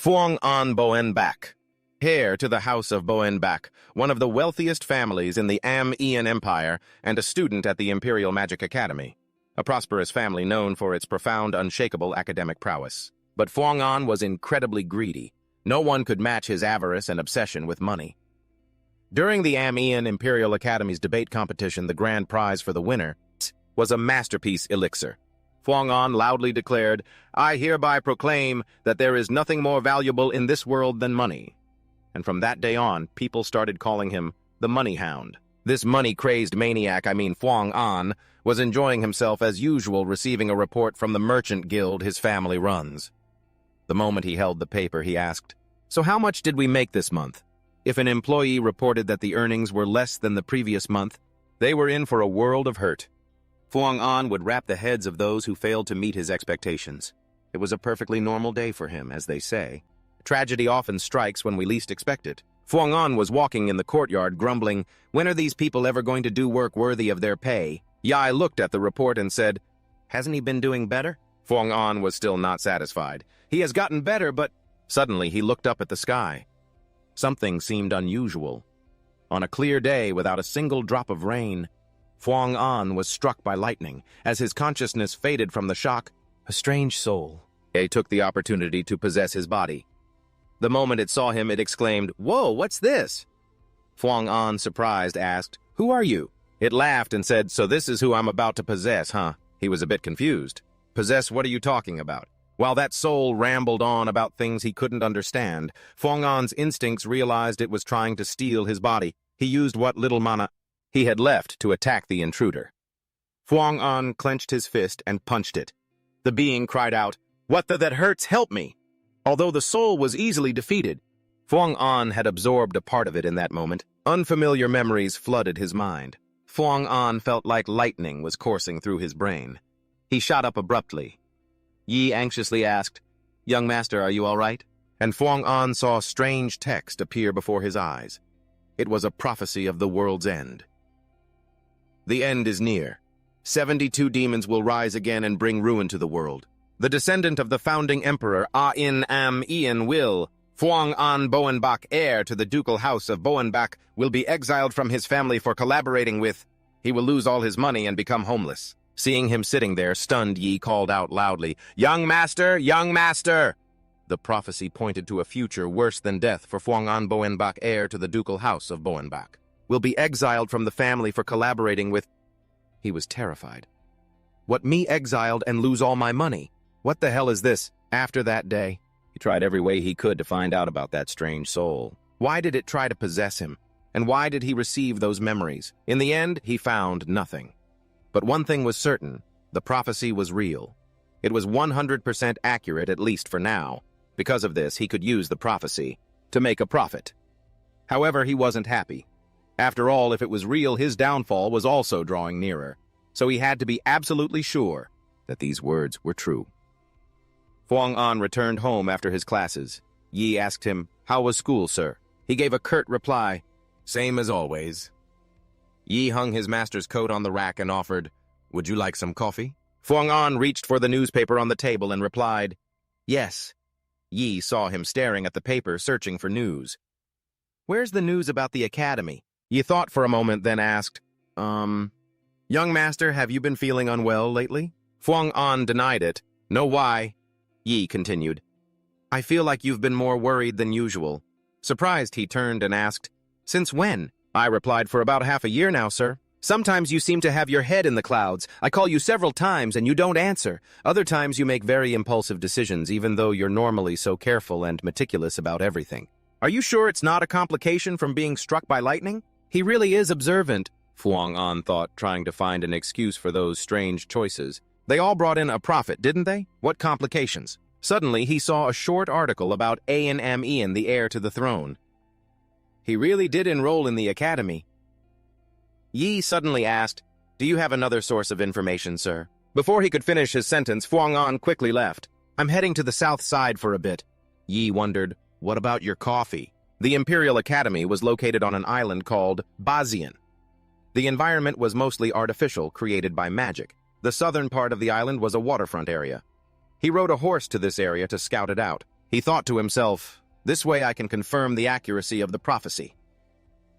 Phuong An Boen Bak, heir to the House of Boen Bak, one of the wealthiest families in the Am-Ian Empire and a student at the Imperial Magic Academy, a prosperous family known for its profound, unshakable academic prowess. But Phuong An was incredibly greedy. No one could match his avarice and obsession with money. During the Am-Ian Imperial Academy's debate competition, the grand prize for the winner was a masterpiece elixir. Phuong An loudly declared, "I hereby proclaim that there is nothing more valuable in this world than money." And from that day on, people started calling him the Money Hound. This money-crazed maniac, Phuong An, was enjoying himself as usual, receiving a report from the merchant guild his family runs. The moment he held the paper, he asked, "So how much did we make this month?" If an employee reported that the earnings were less than the previous month, they were in for a world of hurt. Phuong An would wrap the heads of those who failed to meet his expectations. It was a perfectly normal day for him, as they say. Tragedy often strikes when we least expect it. Phuong An was walking in the courtyard, grumbling, "When are these people ever going to do work worthy of their pay?" Yai looked at the report and said, "Hasn't he been doing better?" Phuong An was still not satisfied. "He has gotten better, but..." Suddenly, he looked up at the sky. Something seemed unusual. On a clear day, without a single drop of rain, Phuong An was struck by lightning. As his consciousness faded from the shock, a strange soul took the opportunity to possess his body. The moment it saw him, it exclaimed, "Whoa, what's this?" Phuong An, surprised, asked, "Who are you?" It laughed and said, "So this is who I'm about to possess, huh?" He was a bit confused. "Possess, what are you talking about?" While that soul rambled on about things he couldn't understand, Phuong An's instincts realized it was trying to steal his body. He used what little mana he had left to attack the intruder. Phuong An clenched his fist and punched it. The being cried out, "What that hurts, help me!" Although the soul was easily defeated, Phuong An had absorbed a part of it in that moment. Unfamiliar memories flooded his mind. Phuong An felt like lightning was coursing through his brain. He shot up abruptly. Yi anxiously asked, "Young master, are you all right?" And Phuong An saw strange text appear before his eyes. It was a prophecy of the world's end. "The end is near. 72 demons will rise again and bring ruin to the world. The descendant of the founding emperor, A-In Am-Ian will, Phuong An Boen Bak, heir to the ducal house of Boen Bak, will be exiled from his family for collaborating with. He will lose all his money and become homeless." Seeing him sitting there, stunned, Yi called out loudly, "Young master! Young master!" The prophecy pointed to a future worse than death for Phuong An Boen Bak, heir to the ducal house of Boen Bak. Will be exiled from the family for collaborating with... He was terrified. "What, me exiled and lose all my money? What the hell is this?" After that day, he tried every way he could to find out about that strange soul. Why did it try to possess him? And why did he receive those memories? In the end, he found nothing. But one thing was certain, the prophecy was real. It was 100% accurate, at least for now. Because of this, he could use the prophecy to make a profit. However, he wasn't happy. After all, if it was real, his downfall was also drawing nearer. So he had to be absolutely sure that these words were true. Phuong An returned home after his classes. Yi asked him, "How was school, sir?" He gave a curt reply, "Same as always." Yi hung his master's coat on the rack and offered, "Would you like some coffee?" Phuong An reached for the newspaper on the table and replied, "Yes." Yi saw him staring at the paper, searching for news. "Where's the news about the academy?" Yi thought for a moment, then asked, Young master, have you been feeling unwell lately?" Phuong An denied it. "No, why?" Yi continued, "I feel like you've been more worried than usual." Surprised, he turned and asked, "Since when?" I replied, "For about half a year now, sir. Sometimes you seem to have your head in the clouds. I call you several times and you don't answer. Other times you make very impulsive decisions, even though you're normally so careful and meticulous about everything. Are you sure it's not a complication from being struck by lightning?" He really is observant, Phuong An thought, trying to find an excuse for those strange choices. They all brought in a prophet, didn't they? What complications? Suddenly, he saw a short article about A-In Am-Ian, the heir to the throne. He really did enroll in the academy. Yi suddenly asked, "Do you have another source of information, sir?" Before he could finish his sentence, Phuong An quickly left. "I'm heading to the south side for a bit." Yi wondered, "What about your coffee?" The Imperial Academy was located on an island called Bazian. The environment was mostly artificial, created by magic. The southern part of the island was a waterfront area. He rode a horse to this area to scout it out. He thought to himself, this way I can confirm the accuracy of the prophecy.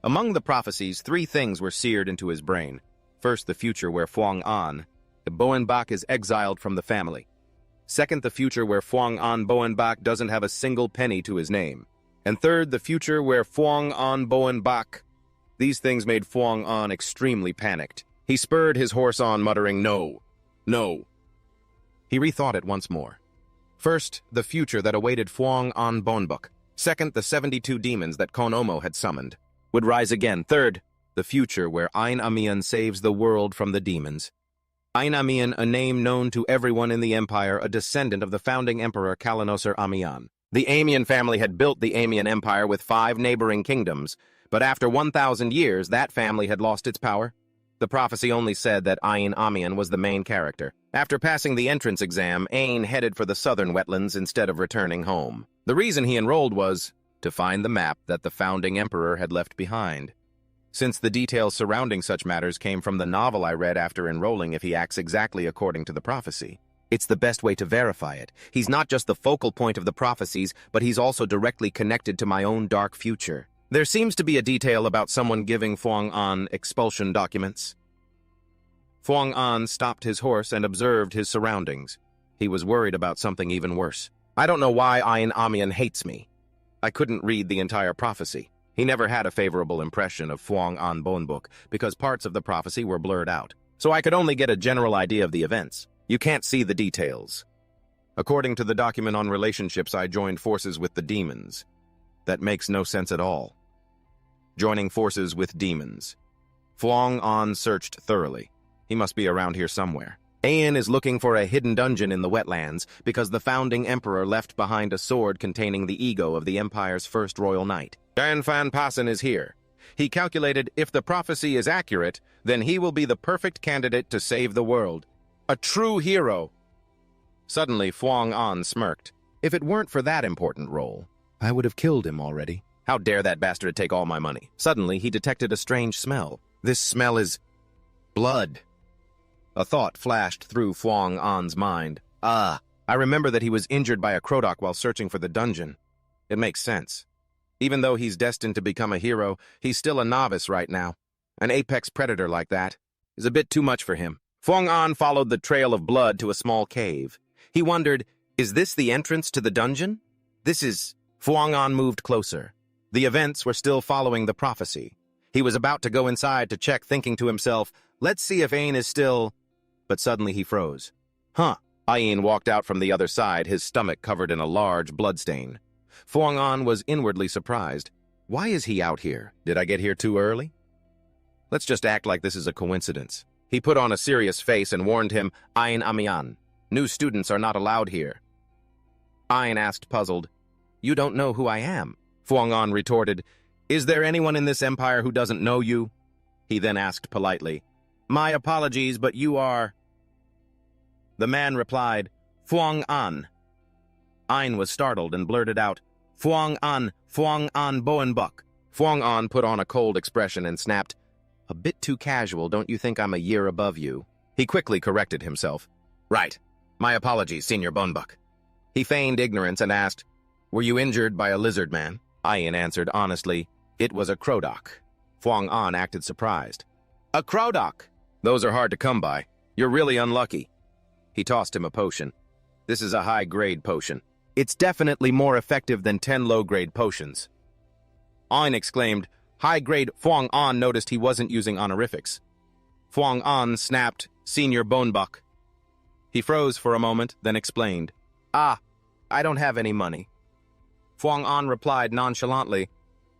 Among the prophecies, 3 things were seared into his brain. First, the future where Phuong An, the Boenbak, is exiled from the family. Second, the future where Phuong An Boenbak doesn't have a single penny to his name. And third, the future where Phuong An Boenbak. These things made Phuong An extremely panicked. He spurred his horse on, muttering, "No, no." He rethought it once more. First, the future that awaited Phuong An Boenbak. Second, the 72 demons that Kon Omo had summoned would rise again. Third, the future where Ain Amian saves the world from the demons. Ain Amian, a name known to everyone in the empire, a descendant of the founding emperor Kalanosar Amian. The Amian family had built the Amian Empire with 5 neighboring kingdoms, but after 1,000 years, that family had lost its power. The prophecy only said that Ain Amian was the main character. After passing the entrance exam, Ain headed for the southern wetlands instead of returning home. The reason he enrolled was to find the map that the founding emperor had left behind. Since the details surrounding such matters came from the novel I read after enrolling, if he acts exactly according to the prophecy, it's the best way to verify it. He's not just the focal point of the prophecies, but he's also directly connected to my own dark future. There seems to be a detail about someone giving Phuong An expulsion documents. Phuong An stopped his horse and observed his surroundings. He was worried about something even worse. I don't know why Ain Amian hates me. I couldn't read the entire prophecy. He never had a favorable impression of Phuong An Boenbak because parts of the prophecy were blurred out. So I could only get a general idea of the events. You can't see the details. According to the document on relationships, I joined forces with the demons. That makes no sense at all. Joining forces with demons. Phuong An searched thoroughly. He must be around here somewhere. Ain is looking for a hidden dungeon in the wetlands because the founding emperor left behind a sword containing the ego of the empire's first royal knight. Dan Fan Passen is here. He calculated if the prophecy is accurate, then he will be the perfect candidate to save the world. A true hero. Suddenly, Phuong An smirked. If it weren't for that important role, I would have killed him already. How dare that bastard take all my money? Suddenly, he detected a strange smell. This smell is blood. A thought flashed through Phuong An's mind. I remember that he was injured by a Krodak while searching for the dungeon. It makes sense. Even though he's destined to become a hero, he's still a novice right now. An apex predator like that is a bit too much for him. Phuong An followed the trail of blood to a small cave. He wondered, is this the entrance to the dungeon? Phuong An moved closer. The events were still following the prophecy. He was about to go inside to check, thinking to himself, let's see if Ain is still... But suddenly he froze. Ain walked out from the other side, his stomach covered in a large bloodstain. Phuong An was inwardly surprised. Why is he out here? Did I get here too early? Let's just act like this is a coincidence. He put on a serious face and warned him, Ain Amian, new students are not allowed here. Ain asked, puzzled, You don't know who I am? Phuong An retorted, Is there anyone in this empire who doesn't know you? He then asked politely, My apologies, but you are... The man replied, Phuong An. Ain was startled and blurted out, Phuong An Boenbak. Phuong An put on a cold expression and snapped, A bit too casual, don't you think I'm a year above you? He quickly corrected himself. Right. My apologies, Senior Boenbak. He feigned ignorance and asked, Were you injured by a lizard man? Ain answered honestly, It was a Krodak. Phuong An acted surprised. A Krodak? Those are hard to come by. You're really unlucky. He tossed him a potion. This is a high-grade potion. It's definitely more effective than 10 low-grade potions. Ain exclaimed, High-grade. Phuong An noticed he wasn't using honorifics. Phuong An snapped, Senior Boenbak. He froze for a moment, then explained, I don't have any money. Phuong An replied nonchalantly,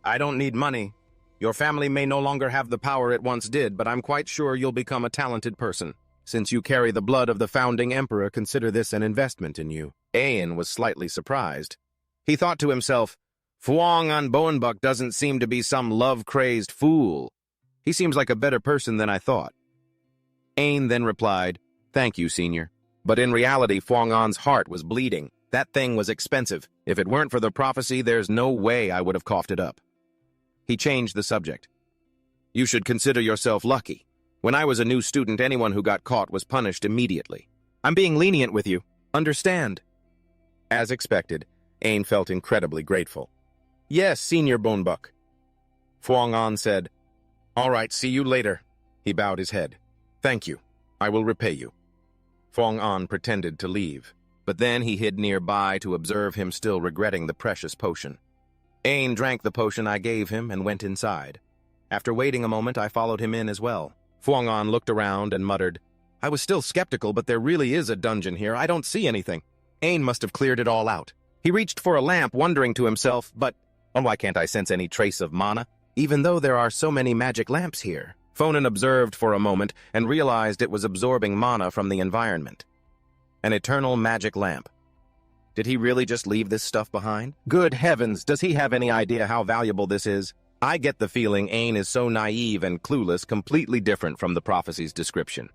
I don't need money. Your family may no longer have the power it once did, but I'm quite sure you'll become a talented person. Since you carry the blood of the founding emperor, consider this an investment in you. Ain was slightly surprised. He thought to himself, Phuong An Boenbak doesn't seem to be some love-crazed fool. He seems like a better person than I thought. Ain then replied, Thank you, Senior. But in reality, Phuong An's heart was bleeding. That thing was expensive. If it weren't for the prophecy, there's no way I would have coughed it up. He changed the subject. You should consider yourself lucky. When I was a new student, anyone who got caught was punished immediately. I'm being lenient with you. Understand? As expected, Ain felt incredibly grateful. "Yes, Senior Bonebuck." Fuang An said, "All right, see you later." He bowed his head. "Thank you. I will repay you." Fuang An pretended to leave, but then he hid nearby to observe him still regretting the precious potion. Ain drank the potion I gave him and went inside. After waiting a moment, I followed him in as well. Fuang An looked around and muttered, "I was still skeptical, but there really is a dungeon here. I don't see anything." Ain must have cleared it all out. He reached for a lamp, wondering to himself, why can't I sense any trace of mana, even though there are so many magic lamps here? Fonan observed for a moment and realized it was absorbing mana from the environment. An eternal magic lamp. Did he really just leave this stuff behind? Good heavens, does he have any idea how valuable this is? I get the feeling Ain is so naive and clueless, completely different from the prophecy's description.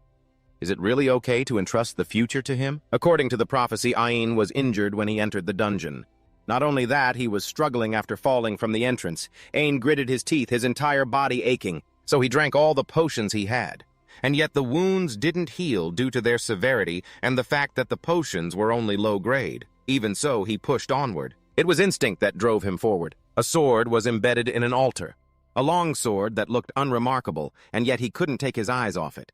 Is it really okay to entrust the future to him? According to the prophecy, Ain was injured when he entered the dungeon. Not only that, he was struggling after falling from the entrance. Ain gritted his teeth, his entire body aching, so he drank all the potions he had. And yet the wounds didn't heal due to their severity and the fact that the potions were only low grade. Even so, he pushed onward. It was instinct that drove him forward. A sword was embedded in an altar. A long sword that looked unremarkable, and yet he couldn't take his eyes off it.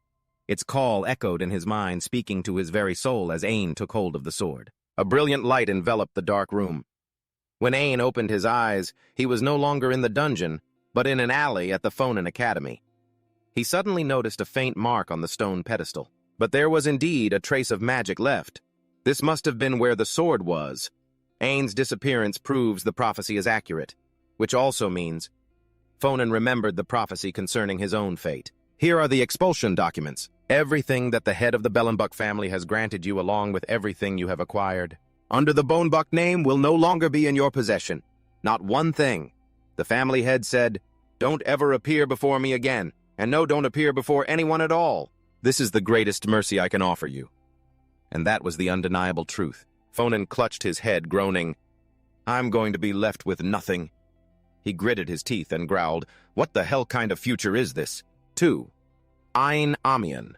Its call echoed in his mind, speaking to his very soul as Ain took hold of the sword. A brilliant light enveloped the dark room. When Ain opened his eyes, he was no longer in the dungeon, but in an alley at the Fonan Academy. He suddenly noticed a faint mark on the stone pedestal. But there was indeed a trace of magic left. This must have been where the sword was. Ain's disappearance proves the prophecy is accurate, which also means Fonan remembered the prophecy concerning his own fate. Here are the expulsion documents. Everything that the head of the Bellenbuck family has granted you along with everything you have acquired under the Bonebuck name will no longer be in your possession. Not one thing. The family head said, "Don't ever appear before me again, and no, don't appear before anyone at all. This is the greatest mercy I can offer you." And that was the undeniable truth. Fonan clutched his head, groaning, "I'm going to be left with nothing." He gritted his teeth and growled, "What the hell kind of future is this?" 2. Ain Amian,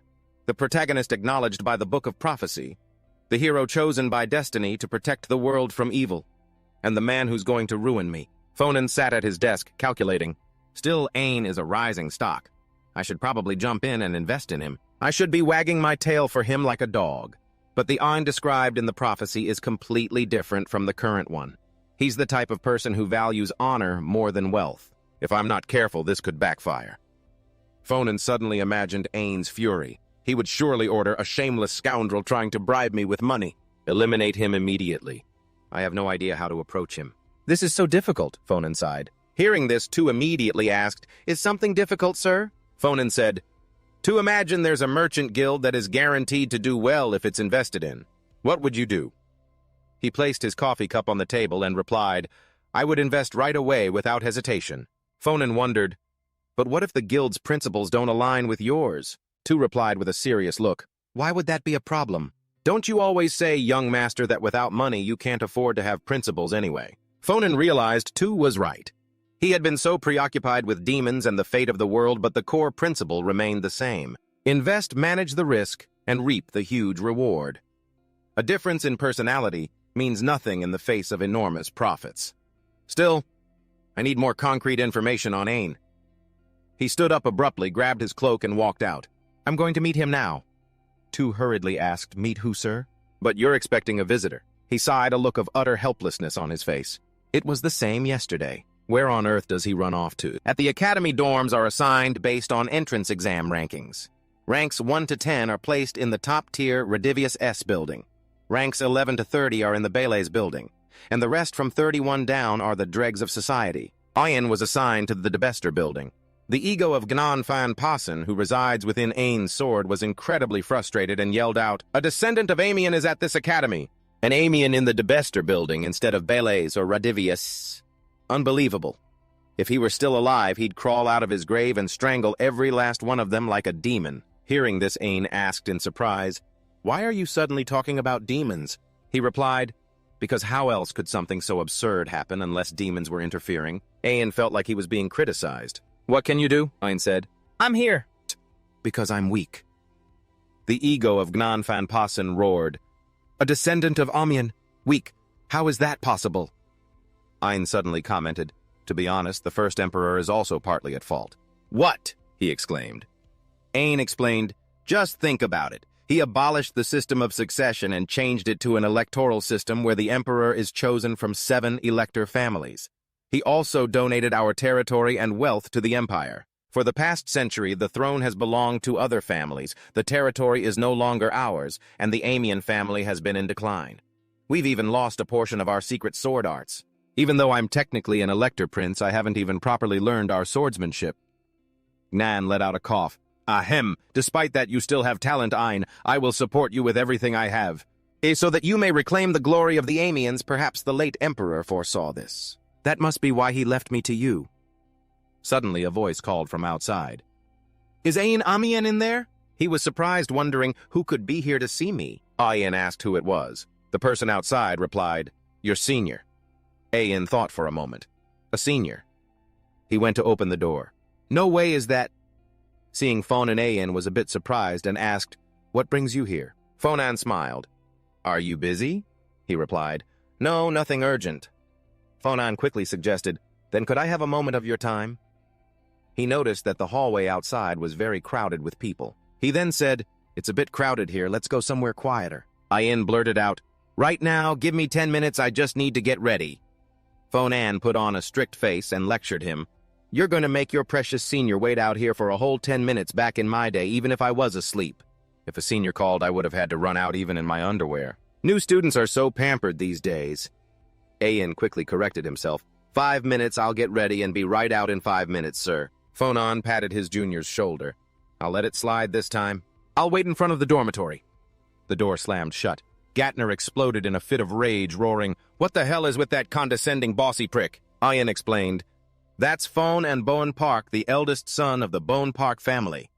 the protagonist acknowledged by the Book of Prophecy, the hero chosen by destiny to protect the world from evil, and the man who's going to ruin me. Fonan sat at his desk, calculating. Still, Ain is a rising stock. I should probably jump in and invest in him. I should be wagging my tail for him like a dog. But the Ain described in the prophecy is completely different from the current one. He's the type of person who values honor more than wealth. If I'm not careful, this could backfire. Fonan suddenly imagined Ain's fury. He would surely order a shameless scoundrel trying to bribe me with money. Eliminate him immediately. I have no idea how to approach him. This is so difficult, Fonan sighed. Hearing this, Tu immediately asked, "Is something difficult, sir?" Fonan said, "To imagine there's a merchant guild that is guaranteed to do well if it's invested in. What would you do?" He placed his coffee cup on the table and replied, "I would invest right away without hesitation." Fonan wondered, "But what if the guild's principles don't align with yours?" Tu replied with a serious look, "Why would that be a problem? Don't you always say, young master, that without money you can't afford to have principles anyway?" Fonan realized Tu was right. He had been so preoccupied with demons and the fate of the world, but the core principle remained the same. Invest, manage the risk, and reap the huge reward. A difference in personality means nothing in the face of enormous profits. Still, I need more concrete information on Ain. He stood up abruptly, grabbed his cloak, and walked out. "I'm going to meet him now." Tu hurriedly asked, "Meet who, sir?" "But you're expecting a visitor." He sighed, a look of utter helplessness on his face. It was the same yesterday. Where on earth does he run off to? At the academy, dorms are assigned based on entrance exam rankings. Ranks 1 to 10 are placed in the top-tier Redivius S building. Ranks 11 to 30 are in the Bele's building, and the rest from 31 down are the dregs of society. Ayan was assigned to the Debester building. The ego of Gnan Fan Passen, who resides within Ain's sword, was incredibly frustrated and yelled out, "A descendant of Amian is at this academy. An Amian in the Debester building instead of Bele's or Redivius. Unbelievable. If he were still alive, he'd crawl out of his grave and strangle every last one of them like a demon." Hearing this, Ain asked in surprise, "Why are you suddenly talking about demons?" He replied, "Because how else could something so absurd happen unless demons were interfering?" Ain felt like he was being criticized. "What can you do?" Ain said. "I'm here." "Because I'm weak." The ego of Gnan Fan Passen roared, "A descendant of Amian, weak. How is that possible? Ayn suddenly commented, to be honest, the first emperor is also partly at fault. What? He exclaimed. Ayn explained, just think about it. He abolished the system of succession and changed it to an electoral system where the emperor is chosen from 7 elector families. He also donated our territory and wealth to the empire. For the past century, the throne has belonged to other families, the territory is no longer ours, and the Amian family has been in decline. We've even lost a portion of our secret sword arts. Even though I'm technically an elector prince, I haven't even properly learned our swordsmanship. Nan let out a cough. Ahem, despite that you still have talent, Ayn. I will support you with everything I have. So that you may reclaim the glory of the Amians, perhaps the late emperor foresaw this. That must be why he left me to you. Suddenly, a voice called from outside. Is Ayn Amian in there? He was surprised, wondering who could be here to see me. Ayn asked who it was. The person outside replied, Your senior. Ayn thought for a moment. A senior. He went to open the door. No way is that... Seeing Fonan Ayn was a bit surprised and asked, What brings you here? Fonan smiled. Are you busy? He replied. No, nothing urgent. Fonan quickly suggested, Then could I have a moment of your time? He noticed that the hallway outside was very crowded with people. He then said, It's a bit crowded here, let's go somewhere quieter. Ayn blurted out, Right now, give me 10 minutes, I just need to get ready. Fonan put on a strict face and lectured him. You're going to make your precious senior wait out here for a whole 10 minutes back in my day, even if I was asleep. If a senior called, I would have had to run out even in my underwear. New students are so pampered these days. Ayn quickly corrected himself. 5 minutes, I'll get ready and be right out in 5 minutes, sir. Fonan patted his junior's shoulder. I'll let it slide this time. I'll wait in front of the dormitory. The door slammed shut. Gatner exploded in a fit of rage, roaring, What the hell is with that condescending bossy prick? Ayn explained, That's Fon and Bowen Park, the eldest son of the Bowen Park family.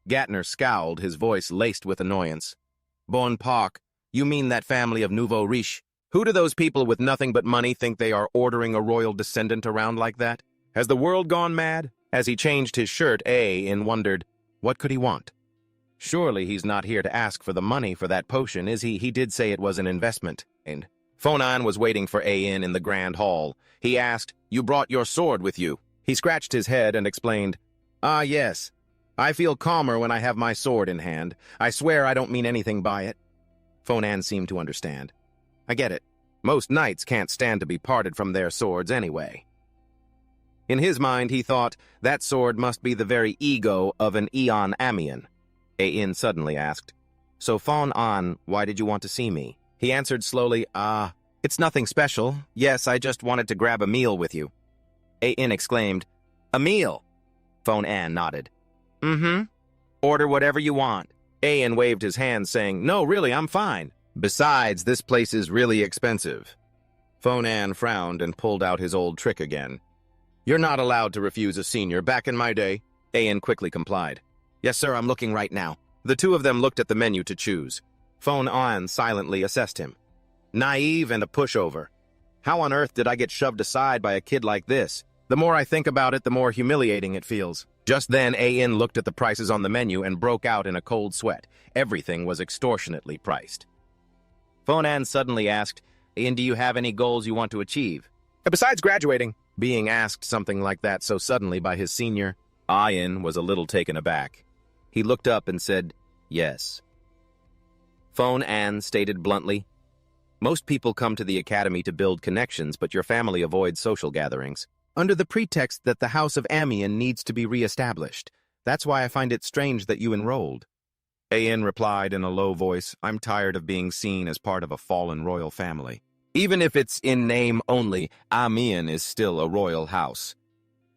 Gatner scowled, his voice laced with annoyance. Bowen Park, you mean that family of nouveau riche? Who do those people with nothing but money think they are ordering a royal descendant around like that? Has the world gone mad? As he changed his shirt, Ayn wondered, what could he want? Surely he's not here to ask for the money for that potion, is he? He did say it was an investment. And Fonan was waiting for Ayn in the grand hall. He asked, You brought your sword with you. He scratched his head and explained, Ah, yes. I feel calmer when I have my sword in hand. I swear I don't mean anything by it. Fonan seemed to understand. I get it. Most knights can't stand to be parted from their swords anyway. In his mind, he thought, that sword must be the very ego of an Eon Amian. Ayn suddenly asked, So Fonan, why did you want to see me? He answered slowly, It's nothing special. Yes, I just wanted to grab a meal with you. Ayn exclaimed, A meal? Fonan nodded. Mm-hmm. Order whatever you want. Ayn waved his hand, saying, No, really, I'm fine. Besides, this place is really expensive. Fonan frowned and pulled out his old trick again. You're not allowed to refuse a senior. Back in my day, Ayn quickly complied. Yes, sir, I'm looking right now. The two of them looked at the menu to choose. Fonan silently assessed him. Naive and a pushover. How on earth did I get shoved aside by a kid like this? The more I think about it, the more humiliating it feels. Just then, Ayn looked at the prices on the menu and broke out in a cold sweat. Everything was extortionately priced. Fonan suddenly asked, Ayn, do you have any goals you want to achieve? Besides graduating. Being asked something like that so suddenly by his senior, Ayn was a little taken aback. He looked up and said, Yes. Fonan stated bluntly, Most people come to the academy to build connections, but your family avoids social gatherings, under the pretext that the House of Amian needs to be re-established. That's why I find it strange that you enrolled. Ayn replied in a low voice, I'm tired of being seen as part of a fallen royal family. Even if it's in name only, Amian is still a royal house.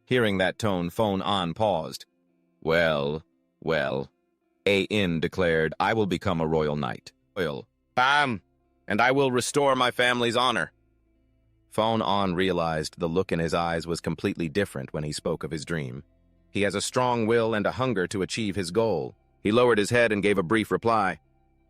Hearing that tone, Fonan paused. Well, Ayn declared, I will become a royal knight. And I will restore my family's honor. Fonan realized the look in his eyes was completely different when he spoke of his dream. He has a strong will and a hunger to achieve his goal. He lowered his head and gave a brief reply.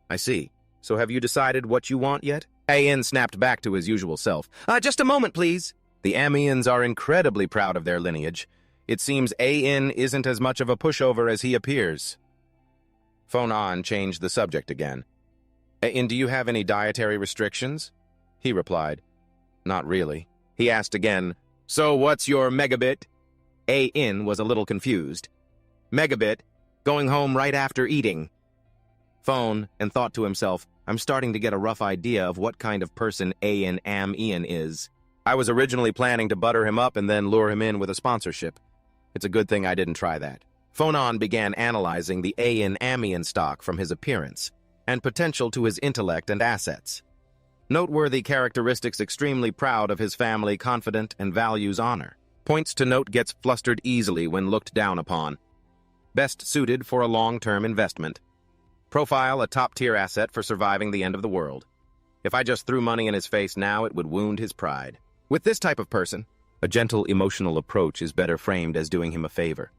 I see. So have you decided what you want yet? Ayn snapped back to his usual self. Just a moment, please. The Amians are incredibly proud of their lineage. It seems Ayn isn't as much of a pushover as he appears. Fonan changed the subject again. Ayn, do you have any dietary restrictions? He replied, Not really. He asked again, "So what's your megabit?" A-in was a little confused. "Megabit, going home right after eating." Phone, and thought to himself, I'm starting to get a rough idea of what kind of person A-in Am-Ian is. I was originally planning to butter him up and then lure him in with a sponsorship. It's a good thing I didn't try that. Phonon began analyzing the A-in Am-Ian stock from his appearance and potential to his intellect and assets. Noteworthy characteristics: extremely proud of his family, confident, and values honor. Points to note: gets flustered easily when looked down upon. Best suited for a long-term investment. Profile: a top-tier asset for surviving the end of the world. If I just threw money in his face now, it would wound his pride. With this type of person, a gentle, emotional approach is better framed as doing him a favor.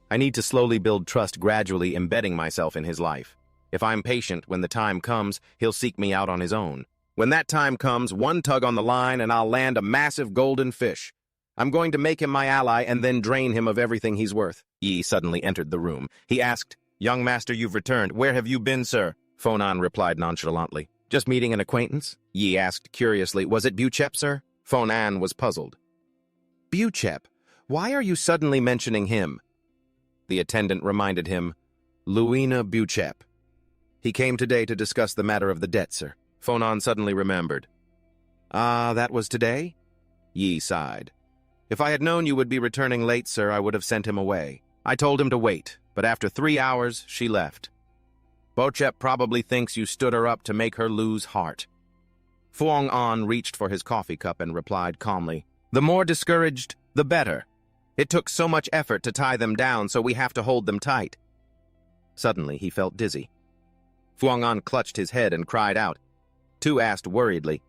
I need to slowly build trust, gradually embedding myself in his life. If I'm patient, when the time comes, he'll seek me out on his own. When that time comes, one tug on the line and I'll land a massive golden fish. I'm going to make him my ally and then drain him of everything he's worth. Yi suddenly entered the room. He asked, "Young master, you've returned. Where have you been, sir?" Phonon replied nonchalantly. "Just meeting an acquaintance?" Yi asked curiously. "Was it Bochep, sir?" Phonon was puzzled. "Bochep? Why are you suddenly mentioning him?" The attendant reminded him. "Luina Bochep. He came today to discuss the matter of the debt, sir." Phonon suddenly remembered. "Ah, that was today?" Yi sighed. "If I had known you would be returning late, sir, I would have sent him away. I told him to wait, but after 3 hours, she left. Bochep probably thinks you stood her up to make her lose heart." Phuong An reached for his coffee cup and replied calmly, "The more discouraged, the better. It took so much effort to tie them down, so we have to hold them tight." Suddenly, he felt dizzy. Phuong An clutched his head and cried out. Tu asked worriedly,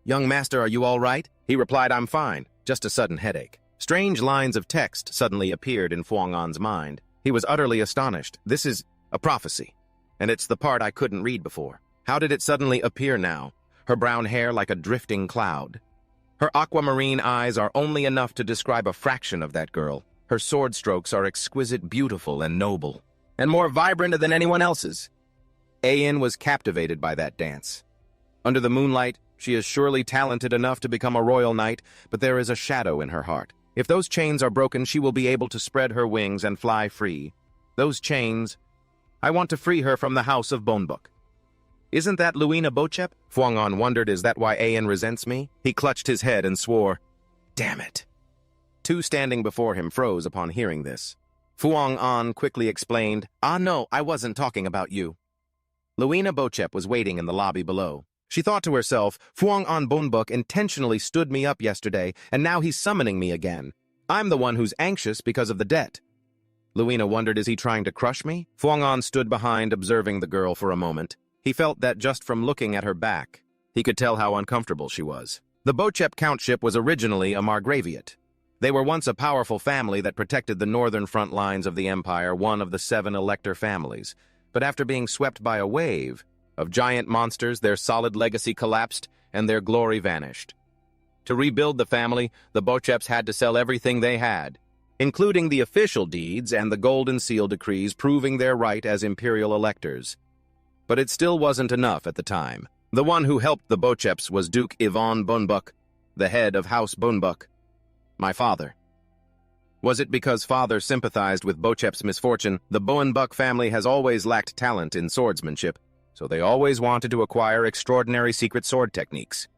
"Young master, are you all right?" He replied, "I'm fine, just a sudden headache." Strange lines of text suddenly appeared in Phuong An's mind. He was utterly astonished. This is a prophecy, and it's the part I couldn't read before. How did it suddenly appear now? Her brown hair like a drifting cloud. Her aquamarine eyes are only enough to describe a fraction of that girl. Her sword strokes are exquisite, beautiful, and noble, and more vibrant than anyone else's. A-in was captivated by that dance. Under the moonlight, she is surely talented enough to become a royal knight, but there is a shadow in her heart. If those chains are broken, she will be able to spread her wings and fly free. Those chains... I want to free her from the house of Bonebuk. Isn't that Luina Bochep? Phuong An wondered, is that why A-in resents me? He clutched his head and swore, "Damn it." Two standing before him froze upon hearing this. Phuong An quickly explained, "Ah no, I wasn't talking about you." Luina Bochep was waiting in the lobby below. She thought to herself, Phuong An Bonebuk intentionally stood me up yesterday, and now he's summoning me again. I'm the one who's anxious because of the debt. Luina wondered, is he trying to crush me? Phuong An stood behind, observing the girl for a moment. He felt that just from looking at her back, he could tell how uncomfortable she was. The Bochep countship was originally a margraviate. They were once a powerful family that protected the northern front lines of the empire, one of the 7 elector families. But after being swept by a wave of giant monsters, their solid legacy collapsed and their glory vanished. To rebuild the family, the Bocheps had to sell everything they had, including the official deeds and the Golden Seal decrees proving their right as imperial electors. But it still wasn't enough at the time. The one who helped the Bocheps was Duke Ivan Bonebuk, the head of House Bonebuk, my father. Was it because father sympathized with Bochep's misfortune? The Bonebuk family has always lacked talent in swordsmanship, so they always wanted to acquire extraordinary secret sword techniques.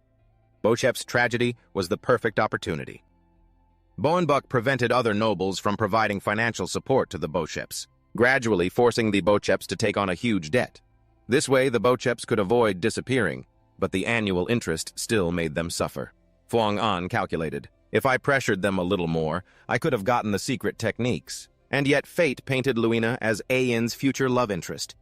Bochep's tragedy was the perfect opportunity. Bonebuk prevented other nobles from providing financial support to the Bocheps, gradually forcing the Bocheps to take on a huge debt. This way, the Bocheps could avoid disappearing, but the annual interest still made them suffer. Phuong An calculated, if I pressured them a little more, I could have gotten the secret techniques. And yet fate painted Luina as A-in's future love interest.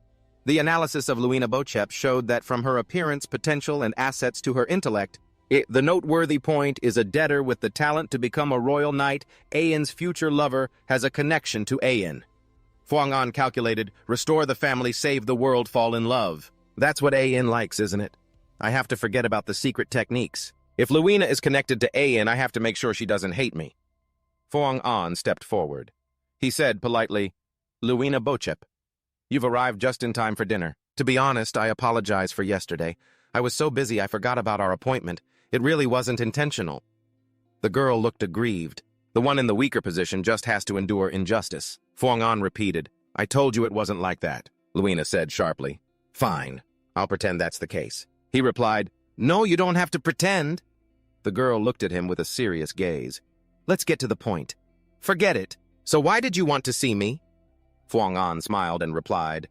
The analysis of Luina Bochep showed that from her appearance, potential, and assets to her intellect, the noteworthy point is a debtor with the talent to become a royal knight. A-in's future lover has a connection to A-in. Phuong An calculated, restore the family, save the world, fall in love. That's what A-in likes, isn't it? I have to forget about the secret techniques. If Luina is connected to A-in, I have to make sure she doesn't hate me. Phuong An stepped forward. He said politely, Luina Bochep, you've arrived just in time for dinner. To be honest, I apologize for yesterday. I was so busy I forgot about our appointment. It really wasn't intentional. The girl looked aggrieved. The one in the weaker position just has to endure injustice. Fuang-an repeated, I told you it wasn't like that, Luina said sharply. Fine, I'll pretend that's the case. He replied, No, you don't have to pretend. The girl looked at him with a serious gaze. Let's get to the point. Forget it. So why did you want to see me? Fuang-an smiled and replied,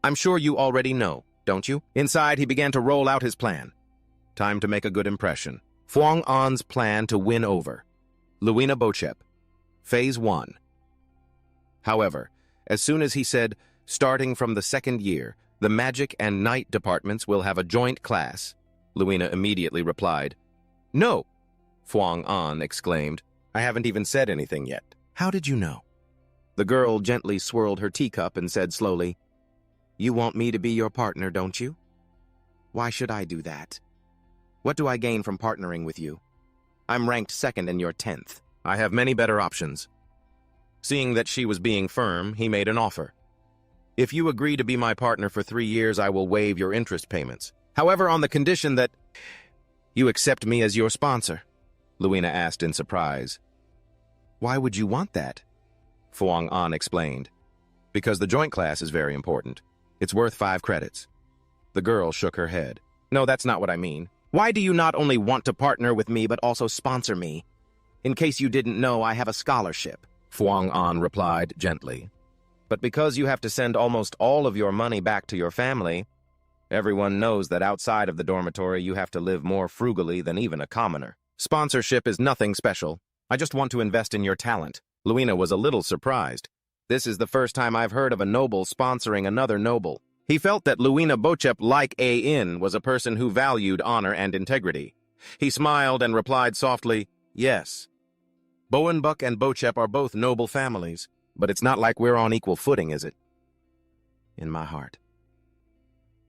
I'm sure you already know, don't you? Inside, he began to roll out his plan. Time to make a good impression. Fuang-an's plan to win over. Luina Bochep. Phase 1. However, as soon as he said, starting from the second year, the magic and night departments will have a joint class, Luina immediately replied, No! Fuang-an exclaimed, I haven't even said anything yet. How did you know? The girl gently swirled her teacup and said slowly, You want me to be your partner, don't you? Why should I do that? What do I gain from partnering with you? I'm ranked 2nd and you're 10th. I have many better options. Seeing that she was being firm, he made an offer. If you agree to be my partner for 3 years, I will waive your interest payments. However, on the condition that you accept me as your sponsor, Luina asked in surprise. Why would you want that? Fuang-an explained. Because the joint class is very important. It's worth 5 credits. The girl shook her head. No, that's not what I mean. Why do you not only want to partner with me but also sponsor me? In case you didn't know, I have a scholarship, Fuang-an replied gently. But because you have to send almost all of your money back to your family, everyone knows that outside of the dormitory you have to live more frugally than even a commoner. Sponsorship is nothing special. I just want to invest in your talent. Luina was a little surprised. This is the first time I've heard of a noble sponsoring another noble. He felt that Luina Bochep, like A.in., was a person who valued honor and integrity. He smiled and replied softly, Yes. Boenbuk and Bochep are both noble families, but it's not like we're on equal footing, is it? In my heart.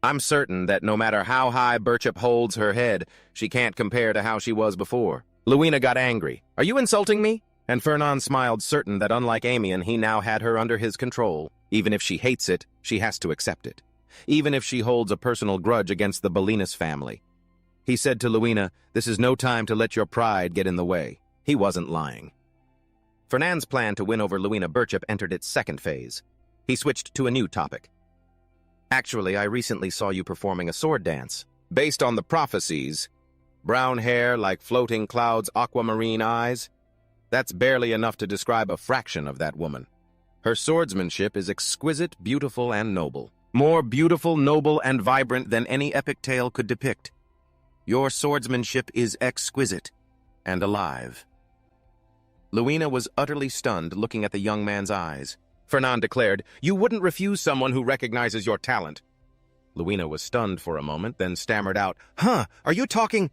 I'm certain that no matter how high Bochep holds her head, she can't compare to how she was before. Luina got angry. Are you insulting me? And Fernan smiled, certain that unlike Amian, he now had her under his control. Even if she hates it, she has to accept it. Even if she holds a personal grudge against the Bolinas family. He said to Luina, This is no time to let your pride get in the way. He wasn't lying. Fernand's plan to win over Luina Bochep entered its second phase. He switched to a new topic. Actually, I recently saw you performing a sword dance. Based on the prophecies, brown hair like floating clouds, aquamarine eyes, that's barely enough to describe a fraction of that woman. Her swordsmanship is exquisite, beautiful, and noble. More beautiful, noble, and vibrant than any epic tale could depict. Your swordsmanship is exquisite and alive. Luina was utterly stunned, looking at the young man's eyes. Fernand declared, You wouldn't refuse someone who recognizes your talent. Luina was stunned for a moment, then stammered out, Are you talking?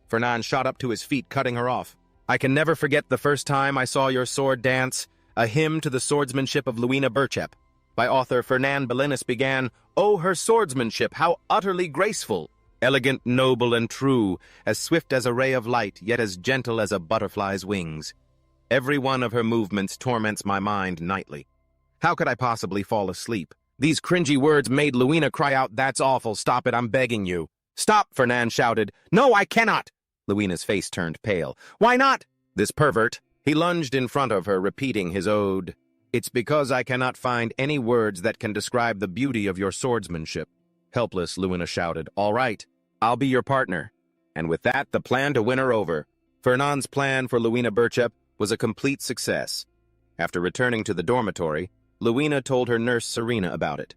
Fernand shot up to his feet, cutting her off. I can never forget the first time I saw your sword dance, A Hymn to the Swordsmanship of Luina Bochep. By author Fernand Bolinas began, Oh, her swordsmanship, how utterly graceful! Elegant, noble, and true, as swift as a ray of light, yet as gentle as a butterfly's wings. Every one of her movements torments my mind nightly. How could I possibly fall asleep? These cringy words made Luina cry out, That's awful, stop it, I'm begging you. Stop, Fernand shouted. No, I cannot! Luina's face turned pale. Why not? This pervert. He lunged in front of her, repeating his ode. It's because I cannot find any words that can describe the beauty of your swordsmanship. Helpless, Luina shouted, All right, I'll be your partner. And with that, the plan to win her over. Fernand's plan for Luina Bochep was a complete success. After returning to the dormitory, Luina told her nurse Serena about it.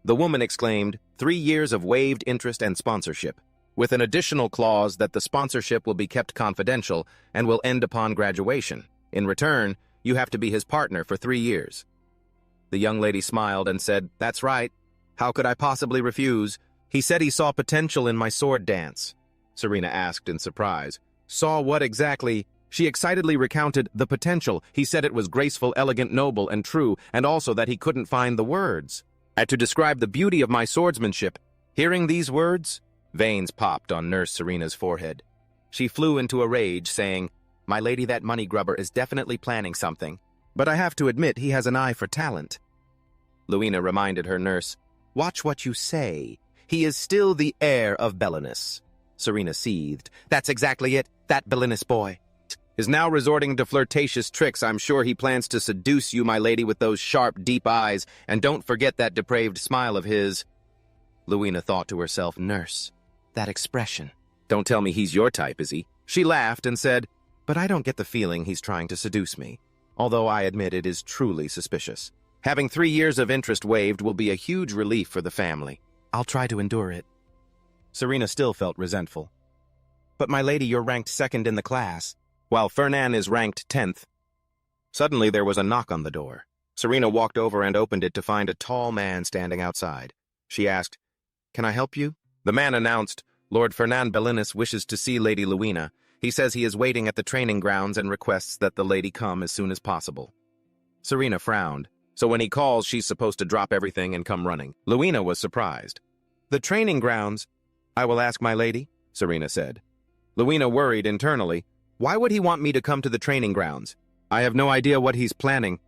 The woman exclaimed, 3 years of waived interest and sponsorship, with an additional clause that the sponsorship will be kept confidential and will end upon graduation. In return, you have to be his partner for 3 years. The young lady smiled and said, That's right. How could I possibly refuse? He said he saw potential in my sword dance. Serena asked in surprise. Saw what exactly? She excitedly recounted the potential. He said it was graceful, elegant, noble, and true, and also that he couldn't find the words. And to describe the beauty of my swordsmanship. Hearing these words, veins popped on Nurse Serena's forehead. She flew into a rage, saying, My lady, that money grubber is definitely planning something. But I have to admit he has an eye for talent. Luina reminded her nurse, Watch what you say. He is still the heir of Belinus. Serena seethed. That's exactly it. That villainous boy is now resorting to flirtatious tricks. I'm sure he plans to seduce you, my lady, with those sharp, deep eyes, and don't forget that depraved smile of his. Luina thought to herself, nurse, that expression. Don't tell me he's your type, is he? She laughed and said, but I don't get the feeling he's trying to seduce me, although I admit it is truly suspicious. Having 3 years of interest waived will be a huge relief for the family. I'll try to endure it. Serena still felt resentful. But my lady, you're ranked 2nd in the class, while Fernan is ranked 10th. Suddenly there was a knock on the door. Serena walked over and opened it to find a tall man standing outside. She asked, can I help you? The man announced, Lord Fernan Bellinis wishes to see Lady Luina. He says he is waiting at the training grounds and requests that the lady come as soon as possible. Serena frowned. So when he calls, she's supposed to drop everything and come running. Luina was surprised. The training grounds? I will ask my lady, Serena said. Luina worried internally. Why would he want me to come to the training grounds? I have no idea what he's planning.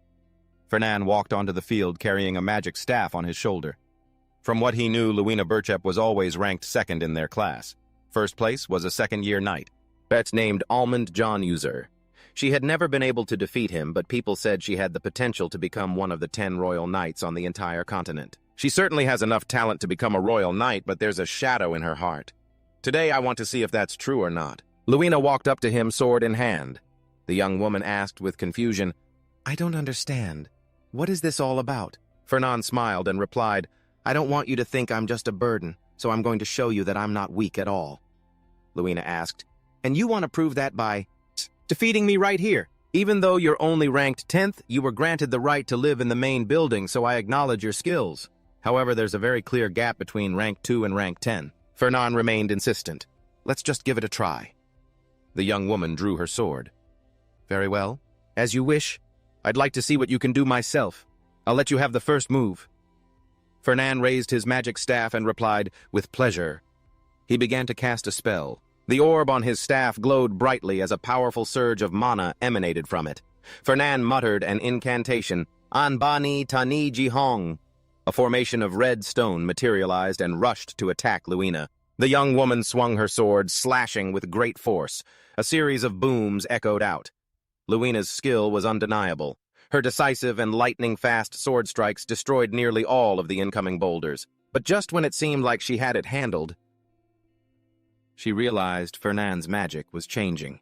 Fernan walked onto the field carrying a magic staff on his shoulder. From what he knew, Luina Bochep was always ranked 2nd in their class. First place was a 2nd-year knight, Bet's named Almond John User. She had never been able to defeat him, but people said she had the potential to become one of the 10 royal knights on the entire continent. She certainly has enough talent to become a royal knight, but there's a shadow in her heart. Today I want to see if that's true or not. Luina walked up to him, sword in hand. The young woman asked with confusion, I don't understand. What is this all about? Fernan smiled and replied, I don't want you to think I'm just a burden, so I'm going to show you that I'm not weak at all. Luina asked, and you want to prove that by defeating me right here? Even though you're only ranked 10th, you were granted the right to live in the main building, so I acknowledge your skills. However, there's a very clear gap between rank 2 and rank 10. Fernan remained insistent. Let's just give it a try. The young woman drew her sword. Very well. As you wish. I'd like to see what you can do myself. I'll let you have the first move. Fernan raised his magic staff and replied, with pleasure. He began to cast a spell. The orb on his staff glowed brightly as a powerful surge of mana emanated from it. Fernan muttered an incantation, Anbani Tani Jihong. A formation of red stone materialized and rushed to attack Luina. The young woman swung her sword, slashing with great force. A series of booms echoed out. Luina's skill was undeniable. Her decisive and lightning-fast sword strikes destroyed nearly all of the incoming boulders. But just when it seemed like she had it handled, she realized Fernan's magic was changing.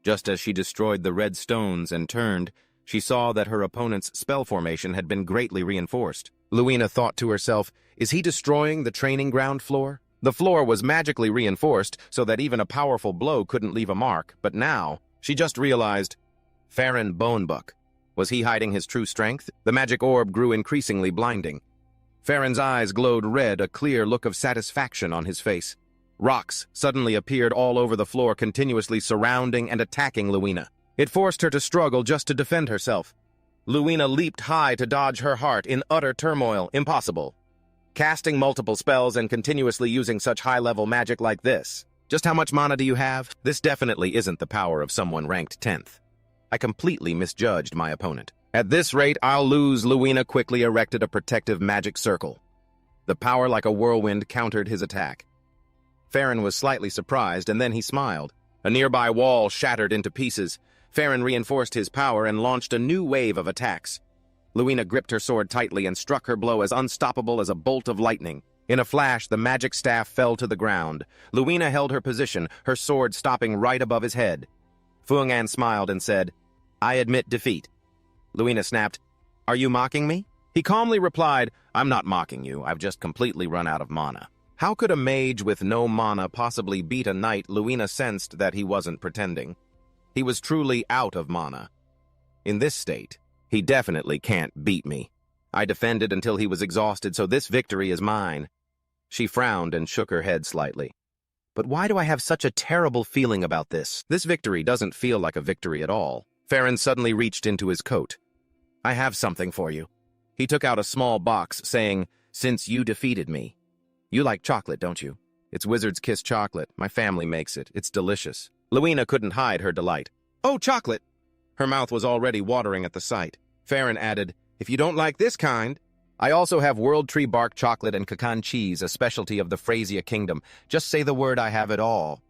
Just as she destroyed the red stones and turned, she saw that her opponent's spell formation had been greatly reinforced. Luina thought to herself, is he destroying the training ground floor? The floor was magically reinforced so that even a powerful blow couldn't leave a mark, but now she just realized, Farron Bonebuck. Was he hiding his true strength? The magic orb grew increasingly blinding. Farron's eyes glowed red, a clear look of satisfaction on his face. Rocks suddenly appeared all over the floor, continuously surrounding and attacking Luina. It forced her to struggle just to defend herself. Luina leaped high to dodge her heart in utter turmoil. Impossible. Casting multiple spells and continuously using such high-level magic like this. Just how much mana do you have? This definitely isn't the power of someone ranked 10th. I completely misjudged my opponent. At this rate, I'll lose. Luina quickly erected a protective magic circle. The power like a whirlwind countered his attack. Farron was slightly surprised, and then he smiled. A nearby wall shattered into pieces. Farron reinforced his power and launched a new wave of attacks. Luina gripped her sword tightly and struck her blow as unstoppable as a bolt of lightning. In a flash, the magic staff fell to the ground. Luina held her position, her sword stopping right above his head. Fuangan smiled and said, I admit defeat. Luina snapped, Are you mocking me? He calmly replied, I'm not mocking you, I've just completely run out of mana. How could a mage with no mana possibly beat a knight? Luina sensed that he wasn't pretending. He was truly out of mana. In this state, he definitely can't beat me. I defended until he was exhausted, so this victory is mine. She frowned and shook her head slightly. But why do I have such a terrible feeling about this? This victory doesn't feel like a victory at all. Farron suddenly reached into his coat. I have something for you. He took out a small box, saying, Since you defeated me. You like chocolate, don't you? It's Wizard's Kiss chocolate. My family makes it. It's delicious. Luina couldn't hide her delight. Oh, chocolate! Her mouth was already watering at the sight. Farron added, If you don't like this kind, I also have world tree bark chocolate and pecan cheese, a specialty of the Phrasia kingdom. Just say the word, I have it all.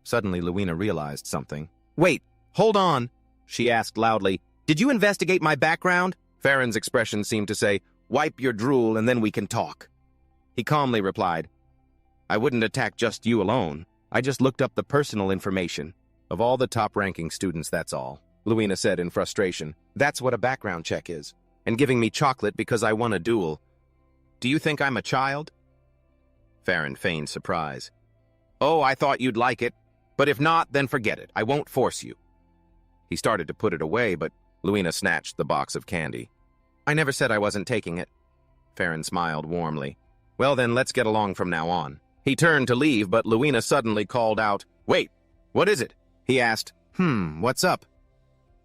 Suddenly, Luina realized something. Wait, hold on, she asked loudly. Did you investigate my background? Farron's expression seemed to say, wipe your drool and then we can talk. He calmly replied, I wouldn't attack just you alone. I just looked up the personal information of all the top-ranking students, that's all. Luina said in frustration. That's what a background check is. And giving me chocolate because I won a duel. Do you think I'm a child? Farron feigned surprise. Oh, I thought you'd like it. But if not, then forget it. I won't force you. He started to put it away, but Luina snatched the box of candy. I never said I wasn't taking it. Farron smiled warmly. Well then, let's get along from now on. He turned to leave, but Luina suddenly called out, Wait, what is it? He asked, what's up?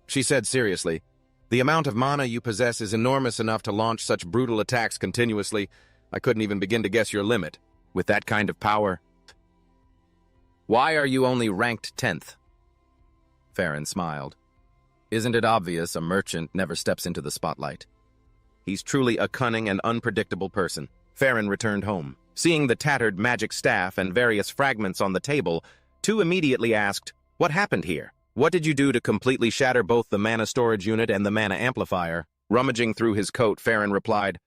She said seriously, The amount of mana you possess is enormous enough to launch such brutal attacks continuously. I couldn't even begin to guess your limit. With that kind of power. Why are you only ranked 10th? Farron smiled. Isn't it obvious a merchant never steps into the spotlight? He's truly a cunning and unpredictable person. Farron returned home. Seeing the tattered magic staff and various fragments on the table, Tu immediately asked, What happened here? What did you do to completely shatter both the mana storage unit and the mana amplifier? Rummaging through his coat, Farron replied,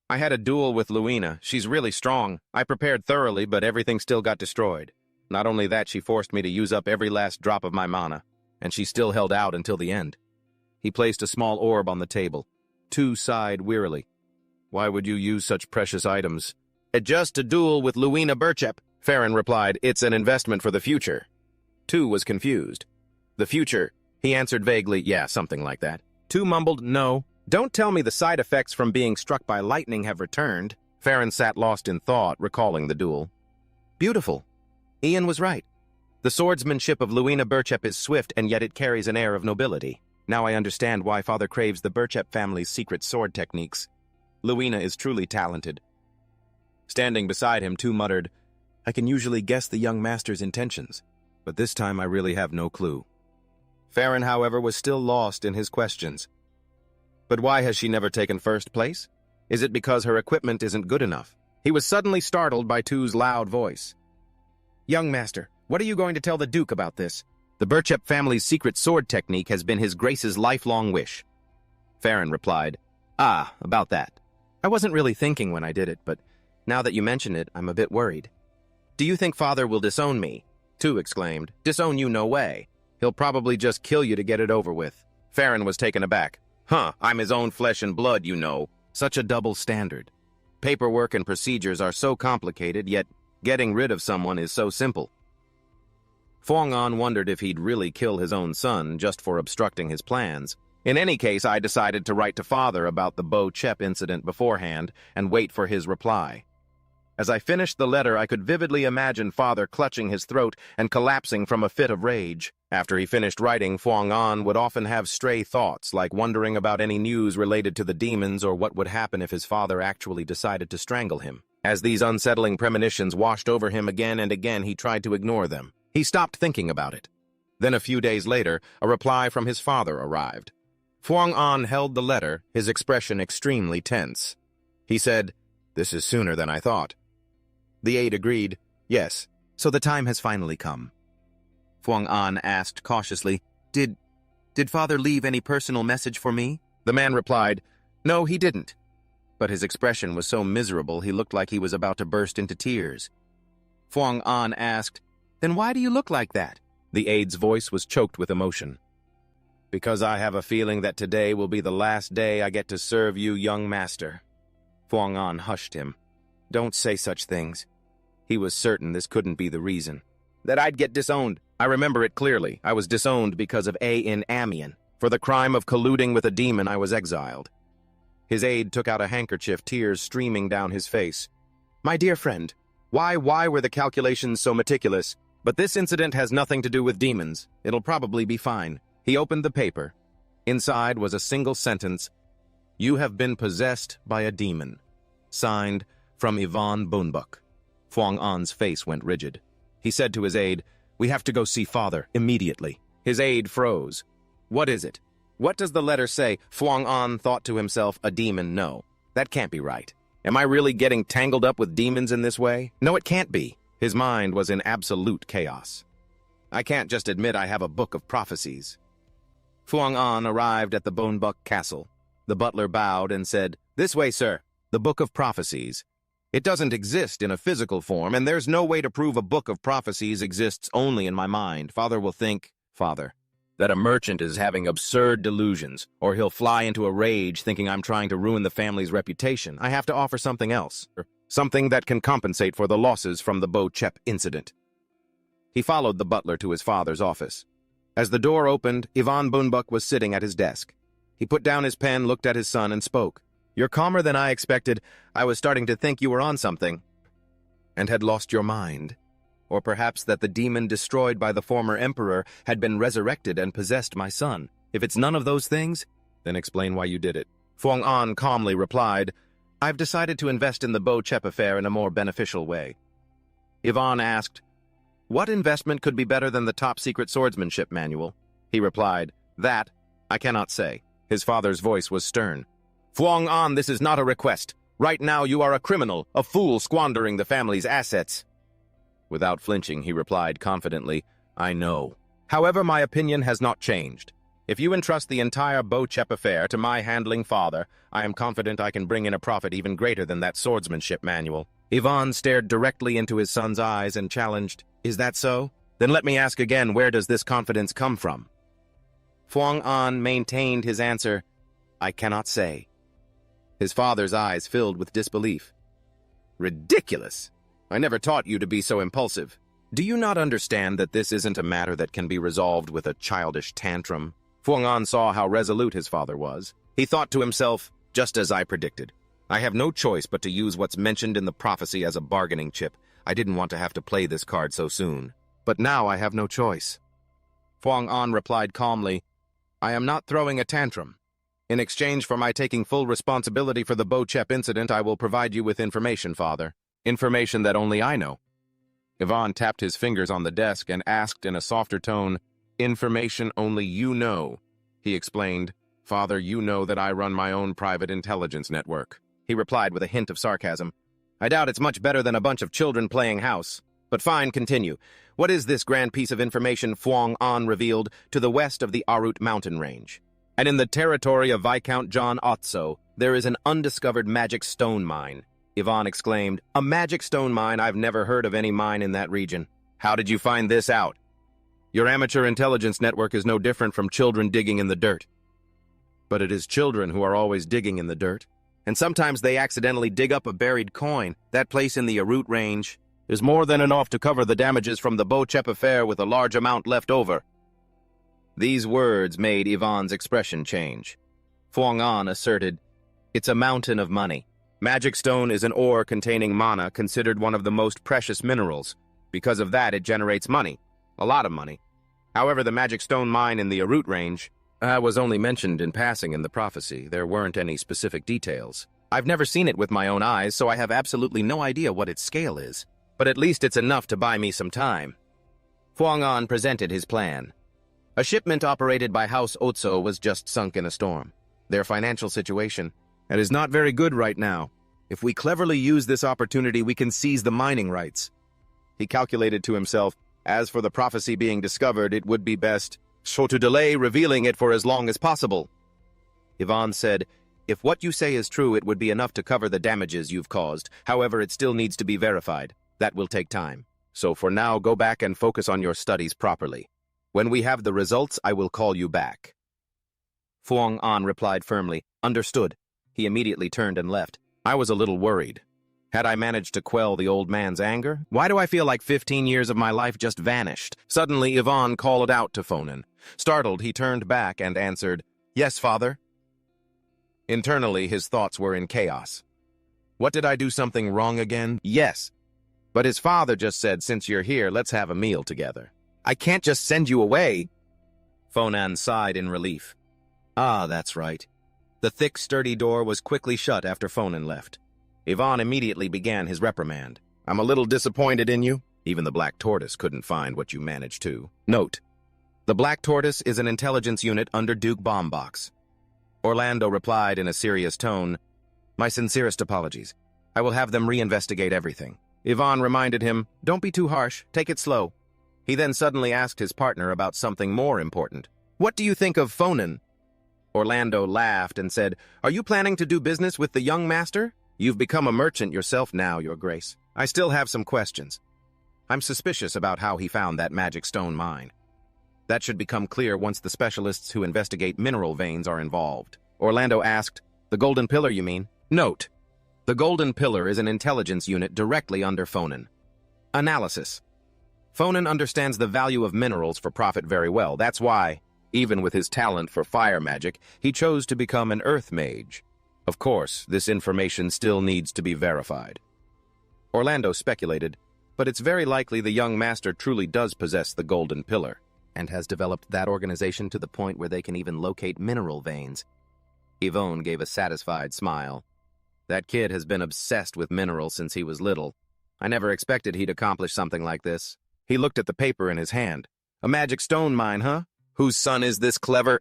I had a duel with Luina. She's really strong. I prepared thoroughly, but everything still got destroyed. Not only that, she forced me to use up every last drop of my mana, and she still held out until the end. He placed a small orb on the table. Tu sighed wearily. Why would you use such precious items? Just a duel with Luina Bochep, Farron replied. It's an investment for the future. Tu was confused. The future, he answered vaguely. Yeah, something like that. Tu mumbled, No. Don't tell me the side effects from being struck by lightning have returned. Farron sat lost in thought, recalling the duel. Beautiful. Ian was right. The swordsmanship of Luina Bochep is swift, and yet it carries an air of nobility. Now I understand why Father craves the Bochep family's secret sword techniques. Luina is truly talented. Standing beside him, Tu muttered, I can usually guess the young master's intentions, but this time I really have no clue. Farron, however, was still lost in his questions. But why has she never taken first place? Is it because her equipment isn't good enough? He was suddenly startled by Tu's loud voice. Young master, what are you going to tell the Duke about this? The Bochep family's secret sword technique has been his grace's lifelong wish. Farron replied, About that. I wasn't really thinking when I did it, but now that you mention it, I'm a bit worried. Do you think Father will disown me? Tu exclaimed. Disown you no way. He'll probably just kill you to get it over with. Farron was taken aback. I'm his own flesh and blood, you know. Such a double standard. Paperwork and procedures are so complicated, yet getting rid of someone is so simple. Fuang An wondered if he'd really kill his own son just for obstructing his plans. In any case, I decided to write to Father about the Bochep incident beforehand and wait for his reply. As I finished the letter, I could vividly imagine Father clutching his throat and collapsing from a fit of rage. After he finished writing, Fuang An would often have stray thoughts, like wondering about any news related to the demons or what would happen if his father actually decided to strangle him. As these unsettling premonitions washed over him again and again, he tried to ignore them. He stopped thinking about it. Then a few days later, a reply from his father arrived. Fuang An held the letter, his expression extremely tense. He said, This is sooner than I thought. The aide agreed, Yes, so the time has finally come. Fuang An asked cautiously, Did Father leave any personal message for me? The man replied, No, he didn't. But his expression was so miserable he looked like he was about to burst into tears. Fuang An asked, Then why do you look like that? The aide's voice was choked with emotion. Because I have a feeling that today will be the last day I get to serve you, young master. Fuang An hushed him. Don't say such things. He was certain this couldn't be the reason. That I'd get disowned. I remember it clearly. I was disowned because of in Amiens. For the crime of colluding with a demon, I was exiled. His aide took out a handkerchief, tears streaming down his face. My dear friend, why were the calculations so meticulous? But this incident has nothing to do with demons. It'll probably be fine. He opened the paper. Inside was a single sentence. You have been possessed by a demon. Signed, from Yvonne Bonebuk. Fuang An's face went rigid. He said to his aide, We have to go see Father, immediately. His aide froze. What is it? What does the letter say? Fuang An thought to himself, a demon, no. That can't be right. Am I really getting tangled up with demons in this way? No, it can't be. His mind was in absolute chaos. I can't just admit I have a book of prophecies. Fuang An arrived at the Bonebuck Castle. The butler bowed and said, "This way, sir. The book of prophecies. It doesn't exist in a physical form, and there's no way to prove a book of prophecies exists only in my mind. Father will think, Father, that a merchant is having absurd delusions, or he'll fly into a rage thinking I'm trying to ruin the family's reputation. I have to offer something else, something that can compensate for the losses from the Bochep incident." He followed the butler to his father's office. As the door opened, Ivan Bunbuck was sitting at his desk. He put down his pen, looked at his son, and spoke. "You're calmer than I expected. I was starting to think you were on something, and had lost your mind. Or perhaps that the demon destroyed by the former emperor had been resurrected and possessed my son. If it's none of those things, then explain why you did it." Fuang An calmly replied, "I've decided to invest in the Bochep affair in a more beneficial way." Ivan asked, "What investment could be better than the top-secret swordsmanship manual?" He replied, "That I cannot say." His father's voice was stern. "Fuang An, this is not a request. Right now you are a criminal, a fool squandering the family's assets." Without flinching, he replied confidently, "I know. However, my opinion has not changed. If you entrust the entire Bochep affair to my handling father, I am confident I can bring in a profit even greater than that swordsmanship manual." Ivan stared directly into his son's eyes and challenged, "Is that so? Then let me ask again, where does this confidence come from?" Fuang An maintained his answer, "I cannot say." His father's eyes filled with disbelief. "Ridiculous! I never taught you to be so impulsive. Do you not understand that this isn't a matter that can be resolved with a childish tantrum?" Fuang An saw how resolute his father was. He thought to himself, "Just as I predicted. I have no choice but to use what's mentioned in the prophecy as a bargaining chip. I didn't want to have to play this card so soon. But now I have no choice." Fuang An replied calmly, "I am not throwing a tantrum. In exchange for my taking full responsibility for the Bochep incident, I will provide you with information, father. Information that only I know." Ivan tapped his fingers on the desk and asked in a softer tone, "Information only you know?" He explained, "Father, you know that I run my own private intelligence network." He replied with a hint of sarcasm, "I doubt it's much better than a bunch of children playing house. But fine, continue. What is this grand piece of information Fuang An revealed to the west of the Arut mountain range? And in the territory of Viscount John Otso, there is an undiscovered magic stone mine." Ivan exclaimed, "A magic stone mine? I've never heard of any mine in that region. How did you find this out? Your amateur intelligence network is no different from children digging in the dirt." "But it is children who are always digging in the dirt. And sometimes they accidentally dig up a buried coin. That place in the Arut range is more than enough to cover the damages from the Bochep affair with a large amount left over." These words made Ivan's expression change. Fuang An asserted, "It's a mountain of money. Magic stone is an ore containing mana, considered one of the most precious minerals. Because of that, it generates money. A lot of money. However, the magic stone mine in the Arut range was only mentioned in passing in the prophecy. There weren't any specific details. I've never seen it with my own eyes, so I have absolutely no idea what its scale is. But at least it's enough to buy me some time." Fuang An presented his plan. A shipment operated by House Otso was just sunk in a storm. Their financial situation is not very good right now. If we cleverly use this opportunity, we can seize the mining rights. He calculated to himself, as for the prophecy being discovered, it would be best so to delay revealing it for as long as possible. Ivan said, "If what you say is true, it would be enough to cover the damages you've caused. However, it still needs to be verified. That will take time. So for now, go back and focus on your studies properly. When we have the results, I will call you back." Fuang An replied firmly, "Understood." He immediately turned and left. I was a little worried. Had I managed to quell the old man's anger? Why do I feel like 15 years of my life just vanished? Suddenly, Ivan called out to Fonan. Startled, he turned back and answered, "Yes, father." Internally, his thoughts were in chaos. What, did I do something wrong again? Yes. But his father just said, "Since you're here, let's have a meal together." I can't just send you away. Fonan sighed in relief. Ah, that's right. The thick, sturdy door was quickly shut after Fonan left. Ivan immediately began his reprimand. "I'm a little disappointed in you. Even the Black Tortoise couldn't find what you managed to." Note: the Black Tortoise is an intelligence unit under Duke Bombbox. Orlando replied in a serious tone, My sincerest apologies. I will have them reinvestigate everything. Yvonne reminded him, don't be too harsh, take it slow. He then suddenly asked his partner about something more important. What do you think of Fonan? Orlando laughed and said, are you planning to do business with the young master? You've become a merchant yourself now, Your Grace. I still have some questions. I'm suspicious about how he found that magic stone mine. That should become clear once the specialists who investigate mineral veins are involved. Orlando asked, the Golden Pillar, you mean? Note, the Golden Pillar is an intelligence unit directly under Fonan. Analysis. Fonan understands the value of minerals for profit very well. That's why, even with his talent for fire magic, he chose to become an earth mage. Of course, this information still needs to be verified. Orlando speculated, but it's very likely the young master truly does possess the Golden Pillar, and has developed that organization to the point where they can even locate mineral veins. Yvonne gave a satisfied smile. That kid has been obsessed with minerals since he was little. I never expected he'd accomplish something like this. He looked at the paper in his hand. A magic stone mine, huh? Whose son is this clever?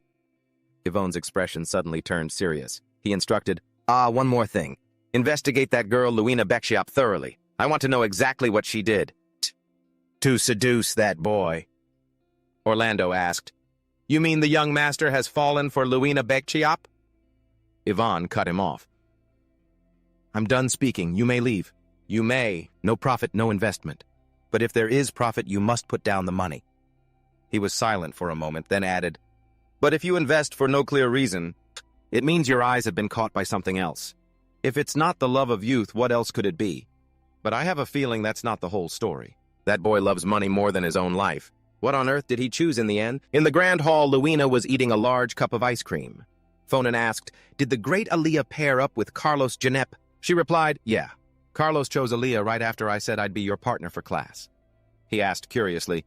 Yvonne's expression suddenly turned serious. He instructed, one more thing. Investigate that girl Luina Bochep thoroughly. I want to know exactly what she did. To seduce that boy. Orlando asked, you mean the young master has fallen for Luina Bochep? Yvonne cut him off. I'm done speaking. You may leave. You may. No profit, no investment. But if there is profit, you must put down the money. He was silent for a moment, then added, but if you invest for no clear reason, it means your eyes have been caught by something else. If it's not the love of youth, what else could it be? But I have a feeling that's not the whole story. That boy loves money more than his own life. What on earth did he choose in the end? In the grand hall, Luina was eating a large cup of ice cream. Fonan asked, did the great Aaliyah pair up with Carlos Janep? She replied, yeah. Carlos chose Aaliyah right after I said I'd be your partner for class. He asked curiously,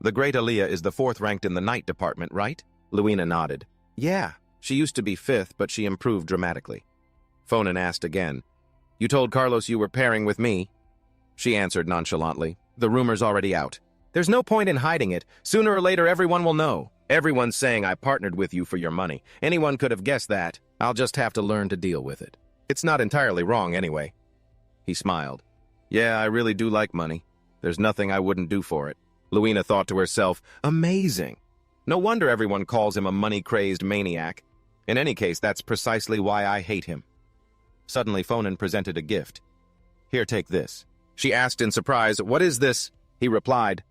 the great Aaliyah is the 4th ranked in the night department, right? Luina nodded. Yeah, she used to be 5th, but she improved dramatically. Fonan asked again, you told Carlos you were pairing with me? She answered nonchalantly, the rumor's already out. There's no point in hiding it. Sooner or later, everyone will know. Everyone's saying I partnered with you for your money. Anyone could have guessed that. I'll just have to learn to deal with it. It's not entirely wrong anyway. He smiled. Yeah, I really do like money. There's nothing I wouldn't do for it. Luina thought to herself, amazing. No wonder everyone calls him a money-crazed maniac. In any case, that's precisely why I hate him. Suddenly, Fonan presented a gift. Here, take this. She asked in surprise, what is this? He replied,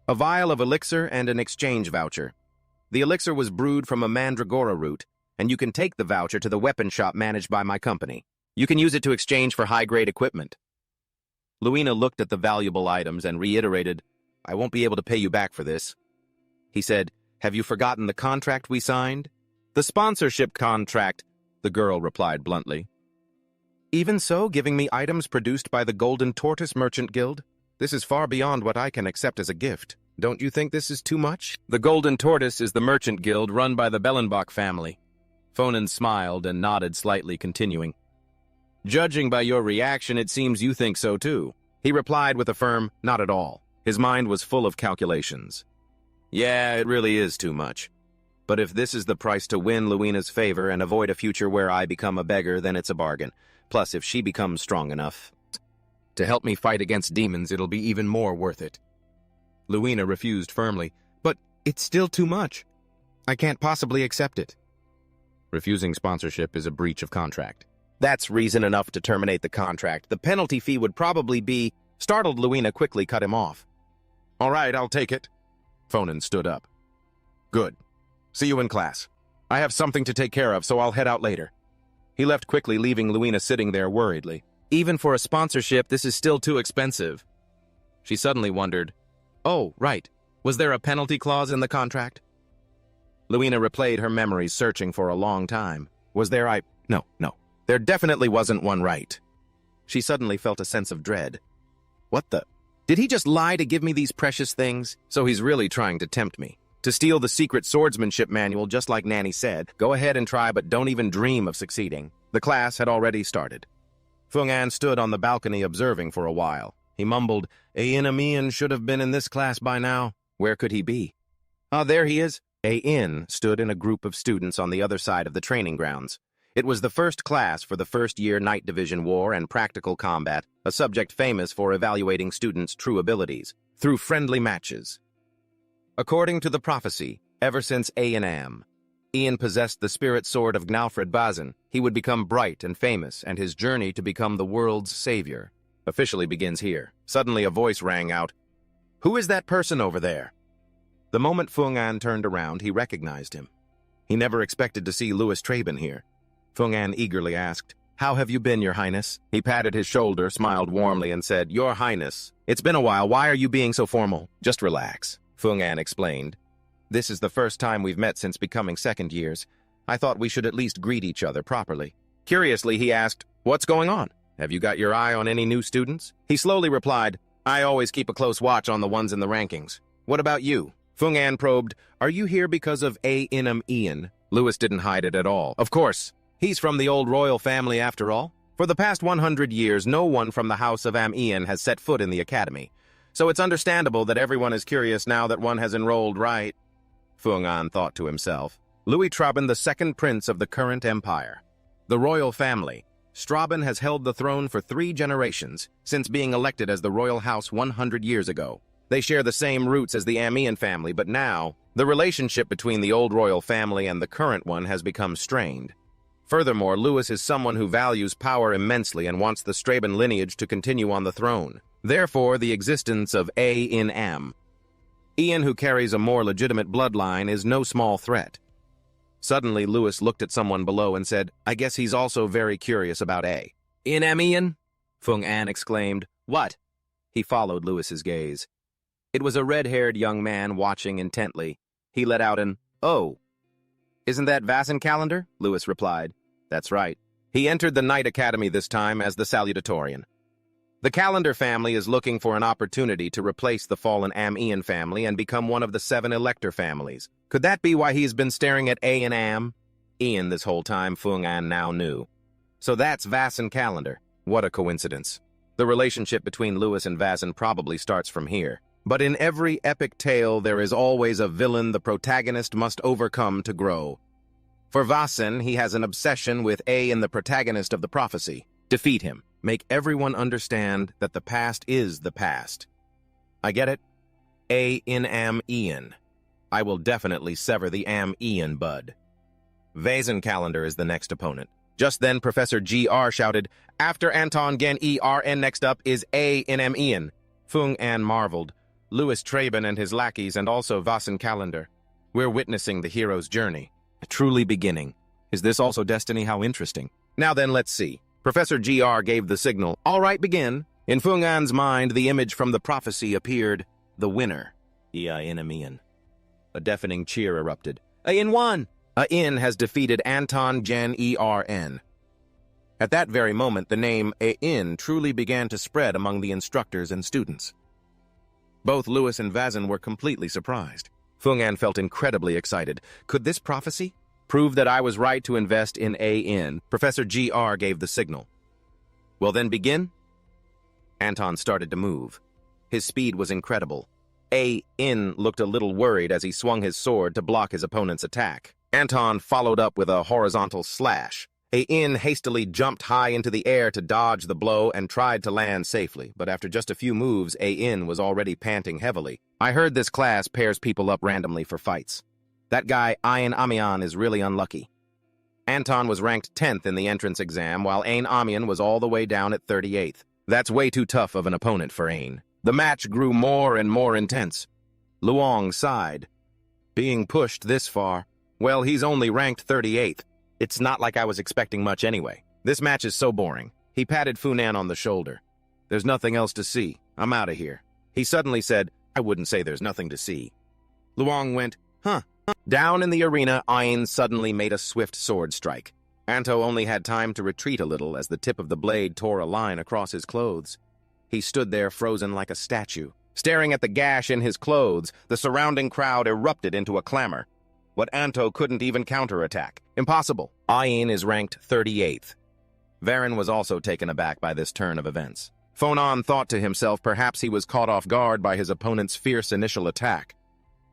a vial of elixir and an exchange voucher. The elixir was brewed from a mandragora root, and you can take the voucher to the weapon shop managed by my company. You can use it to exchange for high-grade equipment. Luina looked at the valuable items and reiterated, I won't be able to pay you back for this. He said, have you forgotten the contract we signed? The sponsorship contract, the girl replied bluntly. Even so, giving me items produced by the Golden Tortoise Merchant Guild? This is far beyond what I can accept as a gift. Don't you think this is too much? The Golden Tortoise is the merchant guild run by the Bellenbach family. Fonan smiled and nodded slightly, continuing. Judging by your reaction, it seems you think so too. He replied with a firm, not at all. His mind was full of calculations. Yeah, it really is too much. But if this is the price to win Luina's favor and avoid a future where I become a beggar, then it's a bargain. Plus, if she becomes strong enough to help me fight against demons, it'll be even more worth it. Luina refused firmly, but it's still too much. I can't possibly accept it. Refusing sponsorship is a breach of contract. That's reason enough to terminate the contract. The penalty fee would probably be... Startled, Luina quickly cut him off. All right, I'll take it. Fonan stood up. Good. See you in class. I have something to take care of, so I'll head out later. He left quickly, leaving Luina sitting there worriedly. Even for a sponsorship, this is still too expensive. She suddenly wondered, oh, right. Was there a penalty clause in the contract? Luina replayed her memories, searching for a long time. Was there No. There definitely wasn't one, right? She suddenly felt a sense of dread. What the? Did he just lie to give me these precious things? So he's really trying to tempt me. To steal the secret swordsmanship manual, just like Nanny said. Go ahead and try, but don't even dream of succeeding. The class had already started. Fung An stood on the balcony observing for a while. He mumbled, A-In should have been in this class by now. Where could he be? Ah, there he is. A-In stood in a group of students on the other side of the training grounds. It was the first class for the first-year Night Division War and Practical Combat, a subject famous for evaluating students' true abilities through friendly matches. According to the prophecy, ever since A&M, Ian possessed the spirit sword of Gnalfred Bazin, he would become bright and famous, and his journey to become the world's savior officially begins here. Suddenly a voice rang out, "Who is that person over there?" The moment Fung An turned around, he recognized him. He never expected to see Louis Traben here. Fung An eagerly asked, "How have you been, Your Highness?" He patted his shoulder, smiled warmly, and said, "Your Highness, it's been a while. Why are you being so formal?" "Just relax," Fung An explained. "This is the first time we've met since becoming second years. I thought we should at least greet each other properly." Curiously, he asked, "What's going on? Have you got your eye on any new students?" He slowly replied, "I always keep a close watch on the ones in the rankings. What about you?" Fung An probed, "Are you here because of A&M Ian?" Louis didn't hide it at all. "Of course. He's from the old royal family after all. For the past 100 years, no one from the house of Am Ian has set foot in the academy. So it's understandable that everyone is curious now that one has enrolled, right?" Fung An thought to himself. Louis Traben, the second prince of the current empire. The royal family. Straben has held the throne for 3 generations, since being elected as the royal house 100 years ago. They share the same roots as the Amian family, but now, the relationship between the old royal family and the current one has become strained. Furthermore, Louis is someone who values power immensely and wants the Straben lineage to continue on the throne. Therefore, the existence of A in Am, Ian, who carries a more legitimate bloodline, is no small threat. Suddenly, Louis looked at someone below and said, "I guess he's also very curious about A." "In Am Ian?" Fung An exclaimed. "What?" He followed Louis's gaze. It was a red-haired young man watching intently. He let out an, "Oh." "Isn't that Vasen Calendar?" Louis replied. "That's right. He entered the Knight Academy this time as the salutatorian. The Calendar family is looking for an opportunity to replace the fallen Am Ian family and become one of the 7 elector families. Could that be why he's been staring at A and Am? Ian this whole time, Fung An now knew. So that's Vasen Calendar. What a coincidence. The relationship between Louis and Vasen probably starts from here. But in every epic tale, there is always a villain the protagonist must overcome to grow. For Vasen, he has an obsession with A and the protagonist of the prophecy. Defeat him. Make everyone understand that the past is the past. I get it? A in Am Ian. I will definitely sever the Am Ian bud. Vasen Calendar is the next opponent. Just then, Professor G.R. shouted, "After Anton Gen E.R.N. next up is A in Am Ian." Fung An marveled. Louis Traben and his lackeys, and also Vasen Calendar. We're witnessing the hero's journey. Truly beginning. Is this also destiny? How interesting. Now then, let's see. Professor G.R. gave the signal. "All right, begin." In Fung An's mind, the image from the prophecy appeared. The winner. Ian. A deafening cheer erupted. Ian won! Ian has defeated Anton Gen E.R.N. At that very moment, the name Ian truly began to spread among the instructors and students. Both Louis and Vasen were completely surprised. Fung An felt incredibly excited. Could this prophecy prove that I was right to invest in A.N.? Professor G.R. gave the signal. Well then, begin? Anton started to move. His speed was incredible. A.N. looked a little worried as he swung his sword to block his opponent's attack. Anton followed up with a horizontal slash. A.N. hastily jumped high into the air to dodge the blow and tried to land safely, but after just a few moves, A.N. was already panting heavily. I heard this class pairs people up randomly for fights. That guy, Ayn Amian, is really unlucky. Anton was ranked 10th in the entrance exam, while Ayn Amian was all the way down at 38th. That's way too tough of an opponent for Ayn. The match grew more and more intense. Luong sighed. Being pushed this far, well, he's only ranked 38th. It's not like I was expecting much anyway. This match is so boring. He patted Funan on the shoulder. There's nothing else to see. I'm out of here. He suddenly said, I wouldn't say there's nothing to see. Luong went, huh. Down in the arena, Ayn suddenly made a swift sword strike. Anto only had time to retreat a little as the tip of the blade tore a line across his clothes. He stood there frozen like a statue. Staring at the gash in his clothes, the surrounding crowd erupted into a clamor. What Anto couldn't even counterattack. Impossible. Ayn is ranked 38th. Varen was also taken aback by this turn of events. Fonan thought to himself perhaps he was caught off guard by his opponent's fierce initial attack.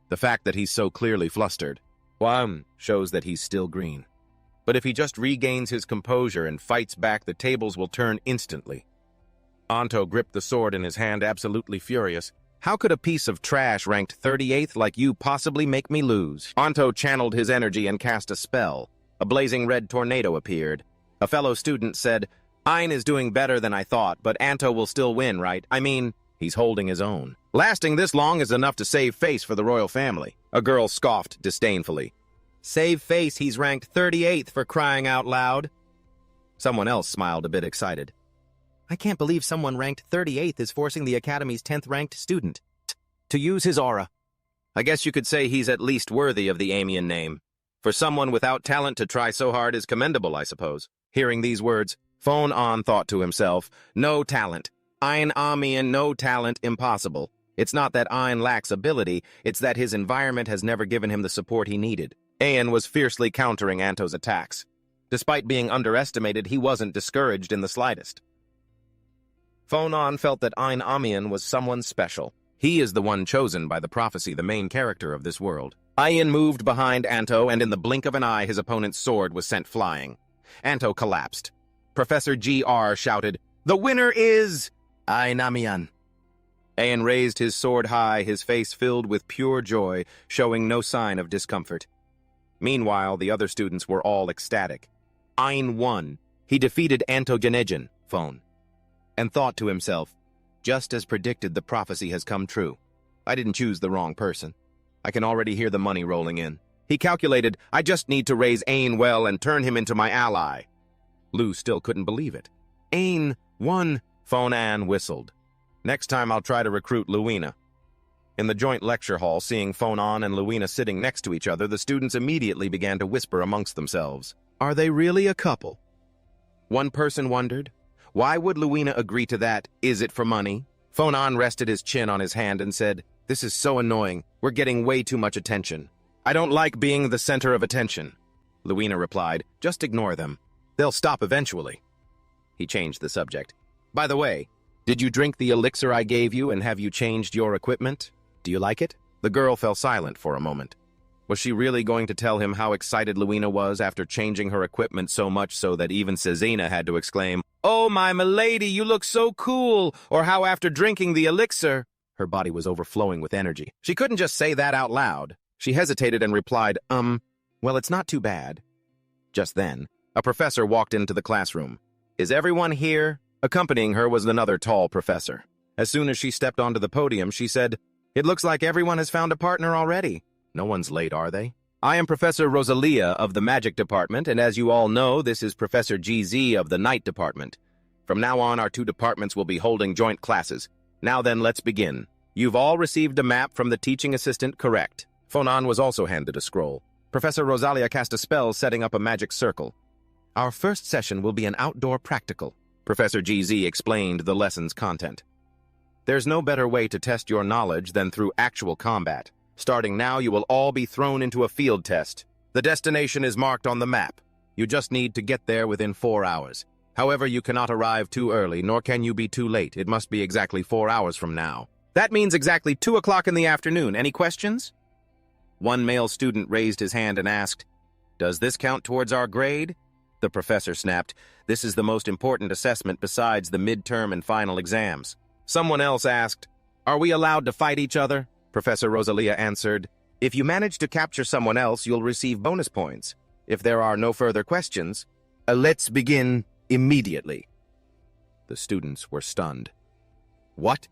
The fact that he's so clearly flustered shows that he's still green. But if he just regains his composure and fights back, the tables will turn instantly. Anto gripped the sword in his hand, absolutely furious. How could a piece of trash ranked 38th like you possibly make me lose? Anto channeled his energy and cast a spell. A blazing red tornado appeared. A fellow student said, "Ein is doing better than I thought, but Anto will still win, right? I mean, he's holding his own. Lasting this long is enough to save face for the royal family." A girl scoffed disdainfully. "Save face, he's ranked 38th for crying out loud." Someone else smiled a bit excited. "I can't believe someone ranked 38th is forcing the Academy's 10th-ranked student to use his aura. I guess you could say he's at least worthy of the Amian name. For someone without talent to try so hard is commendable, I suppose." Hearing these words, Phone On thought to himself, "No talent. Ein Amian, no talent, impossible. It's not that Ein lacks ability, it's that his environment has never given him the support he needed." Aen was fiercely countering Anto's attacks. Despite being underestimated, he wasn't discouraged in the slightest. Phone On felt that Ein Amian was someone special. He is the one chosen by the prophecy, the main character of this world. Aen moved behind Anto, and in the blink of an eye, his opponent's sword was sent flying. Anto collapsed. Professor Gr shouted, "The winner is Ein Amian." Aen raised his sword high, his face filled with pure joy, showing no sign of discomfort. Meanwhile, the other students were all ecstatic. Ein won. He defeated Antogenegan, Phone, and thought to himself, "Just as predicted, the prophecy has come true. I didn't choose the wrong person. I can already hear the money rolling in." He calculated, "I just need to raise Ain well and turn him into my ally." Lou still couldn't believe it. "Ain won," Phone An whistled. "Next time I'll try to recruit Luina." In the joint lecture hall, seeing Phone On and Luina sitting next to each other, the students immediately began to whisper amongst themselves. Are they really a couple? One person wondered, why would Luina agree to that? Is it for money? Phone On rested his chin on his hand and said, "This is so annoying. We're getting way too much attention." "I don't like being the center of attention." Luina replied, "Just ignore them. They'll stop eventually." He changed the subject. "By the way, did you drink the elixir I gave you, and have you changed your equipment? Do you like it?" The girl fell silent for a moment. Was she really going to tell him how excited Luina was after changing her equipment so much so that even Cezena had to exclaim, "Oh, my milady, you look so cool!" Or how after drinking the elixir... Her body was overflowing with energy. She couldn't just say that out loud. She hesitated and replied, well, it's not too bad." Just then, a professor walked into the classroom. "Is everyone here?" Accompanying her was another tall professor. As soon as she stepped onto the podium, she said, "It looks like everyone has found a partner already. No one's late, are they? I am Professor Rosalia of the Magic Department, and as you all know, this is Professor GZ of the Night Department. From now on, our two departments will be holding joint classes. Now then, let's begin. You've all received a map from the teaching assistant, correct?" Fonan was also handed a scroll. Professor Rosalia cast a spell, setting up a magic circle. "Our first session will be an outdoor practical." Professor GZ explained the lesson's content. "There's no better way to test your knowledge than through actual combat. Starting now, you will all be thrown into a field test. The destination is marked on the map. You just need to get there within 4 hours. However, you cannot arrive too early, nor can you be too late. It must be exactly 4 hours from now. That means exactly 2 o'clock in the afternoon. Any questions?" One male student raised his hand and asked, "Does this count towards our grade?" The professor snapped, "This is the most important assessment besides the midterm and final exams." Someone else asked, "Are we allowed to fight each other?" Professor Rosalia answered, "If you manage to capture someone else, you'll receive bonus points. If there are no further questions, let's begin immediately." The students were stunned. "What?"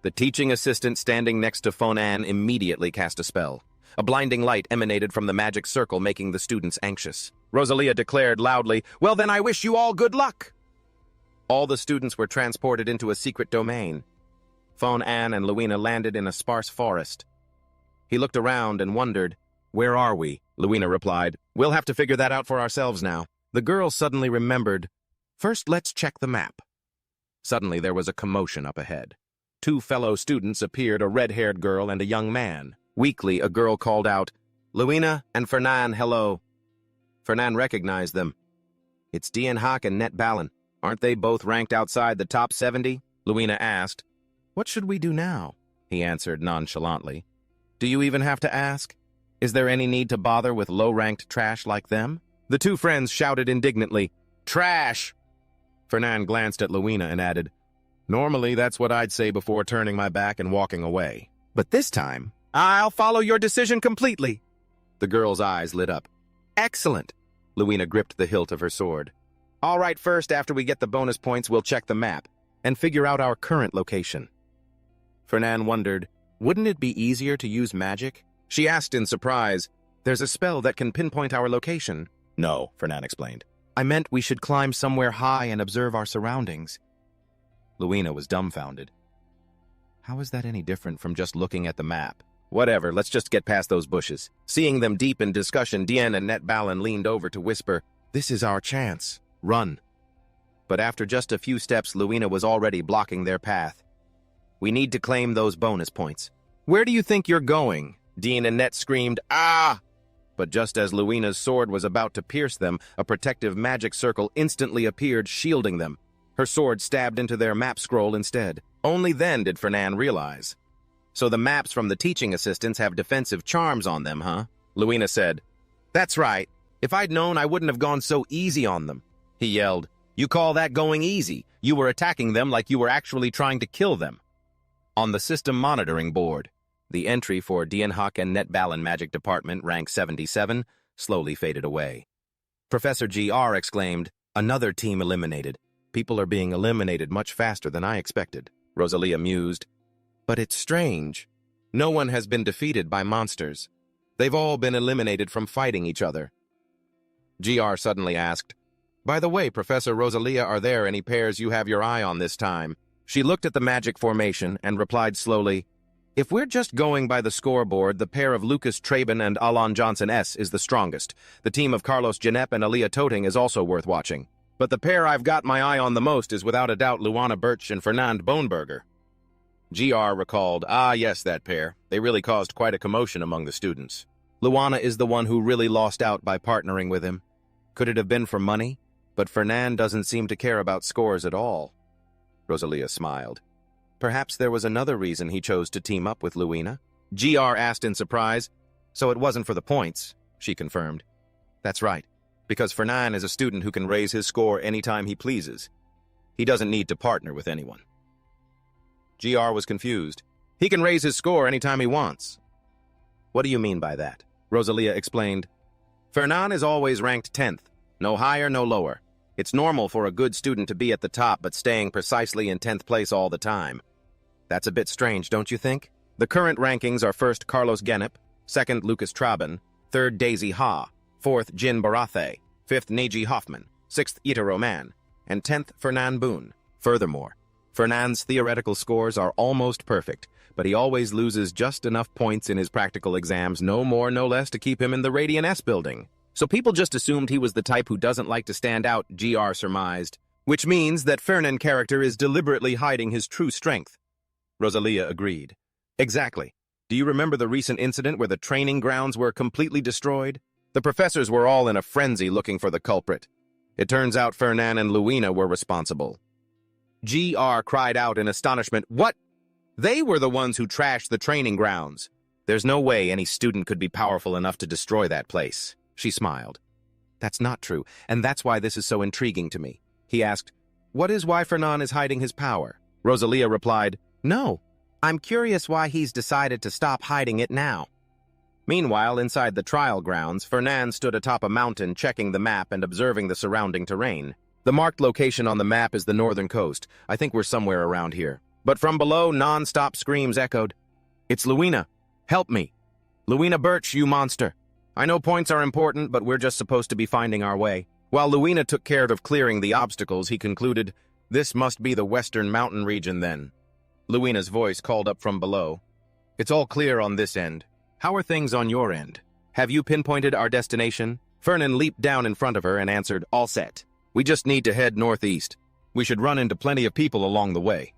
The teaching assistant standing next to Fonan immediately cast a spell. A blinding light emanated from the magic circle, making the students anxious. Rosalia declared loudly, "Well then, I wish you all good luck!" All the students were transported into a secret domain. Fonan and Luina landed in a sparse forest. He looked around and wondered, "Where are we?" Luina replied, "We'll have to figure that out for ourselves now." The girl suddenly remembered, "First, let's check the map." Suddenly, there was a commotion up ahead. 2 fellow students appeared, a red-haired girl and a young man. Weakly, a girl called out, "Luina and Fernan, hello." Fernan recognized them. "It's Dian Hawk and Net Balin. Aren't they both ranked outside the top 70? Luina asked. "What should we do now?" He answered nonchalantly. "Do you even have to ask? Is there any need to bother with low-ranked trash like them?" The two friends shouted indignantly, "Trash!" Fernan glanced at Luina and added, "Normally, that's what I'd say before turning my back and walking away. But this time, I'll follow your decision completely." The girl's eyes lit up. "Excellent." Luina gripped the hilt of her sword. "All right, first, after we get the bonus points, we'll check the map and figure out our current location." Fernan wondered, wouldn't it be easier to use magic? She asked in surprise, "There's a spell that can pinpoint our location." "No," Fernan explained. "I meant we should climb somewhere high and observe our surroundings." Luina was dumbfounded. How is that any different from just looking at the map? Whatever, let's just get past those bushes. Seeing them deep in discussion, Dien and Netbalin leaned over to whisper, "This is our chance. Run." But after just a few steps, Luina was already blocking their path. "We need to claim those bonus points." "Where do you think you're going?" Dien and Net screamed, "Ah!" But just as Luina's sword was about to pierce them, a protective magic circle instantly appeared, shielding them. Her sword stabbed into their map scroll instead. Only then did Fernan realize. "So the maps from the teaching assistants have defensive charms on them, huh?" Luina said. "That's right. If I'd known, I wouldn't have gone so easy on them." He yelled, "You call that going easy? You were attacking them like you were actually trying to kill them." On the system monitoring board, the entry for Dienhak and Netbalin Magic Department, rank 77, slowly faded away. Professor GR exclaimed, "Another team eliminated. People are being eliminated much faster than I expected." Rosalia mused, "But it's strange. No one has been defeated by monsters. They've all been eliminated from fighting each other." GR suddenly asked, "By the way, Professor Rosalia, are there any pairs you have your eye on this time?" She looked at the magic formation and replied slowly, "If we're just going by the scoreboard, the pair of Lucas Traben and Alon Johnson S. is the strongest. The team of Carlos Janep and Aaliyah Toting is also worth watching. But the pair I've got my eye on the most is without a doubt Luana Birch and Fernand Boneberger." GR recalled, "Ah, yes, that pair. They really caused quite a commotion among the students. Luana is the one who really lost out by partnering with him. Could it have been for money? But Fernand doesn't seem to care about scores at all." Rosalia smiled. "Perhaps there was another reason he chose to team up with Luina?" GR asked in surprise. "So it wasn't for the points," she confirmed. "That's right, because Fernand is a student who can raise his score anytime he pleases. He doesn't need to partner with anyone." GR was confused. "He can raise his score anytime he wants." "What do you mean by that?" Rosalia explained. "Fernand is always ranked 10th. No higher, no lower. It's normal for a good student to be at the top but staying precisely in 10th place all the time. That's a bit strange, don't you think? The current rankings are first Carlos Genep, second Lucas Traben, third Daisy Ha, fourth Jin Barathe, fifth Neji Hoffman, sixth Itaro Man, and 10th Fernand Boone. Furthermore, Fernand's theoretical scores are almost perfect, but he always loses just enough points in his practical exams, no more, no less, to keep him in the Radiant S building. So people just assumed he was the type who doesn't like to stand out," GR surmised. "Which means that Fernand character is deliberately hiding his true strength." Rosalia agreed. "Exactly. Do you remember the recent incident where the training grounds were completely destroyed? The professors were all in a frenzy looking for the culprit. It turns out Fernand and Luina were responsible." GR cried out in astonishment, "What? They were the ones who trashed the training grounds. There's no way any student could be powerful enough to destroy that place." She smiled. "That's not true, and that's why this is so intriguing to me." He asked, "What is why Fernand is hiding his power?" Rosalia replied, "No. I'm curious why he's decided to stop hiding it now." Meanwhile, inside the trial grounds, Fernand stood atop a mountain checking the map and observing the surrounding terrain. The marked location on the map is the northern coast. I think we're somewhere around here. But from below, non-stop screams echoed. "It's Luina! Help me! Luina Birch, you monster! I know points are important, but we're just supposed to be finding our way." While Luina took care of clearing the obstacles, he concluded, "This must be the western mountain region then." Luina's voice called up from below. "It's all clear on this end. How are things on your end? Have you pinpointed our destination?" Fernan leaped down in front of her and answered, "All set. We just need to head northeast. We should run into plenty of people along the way."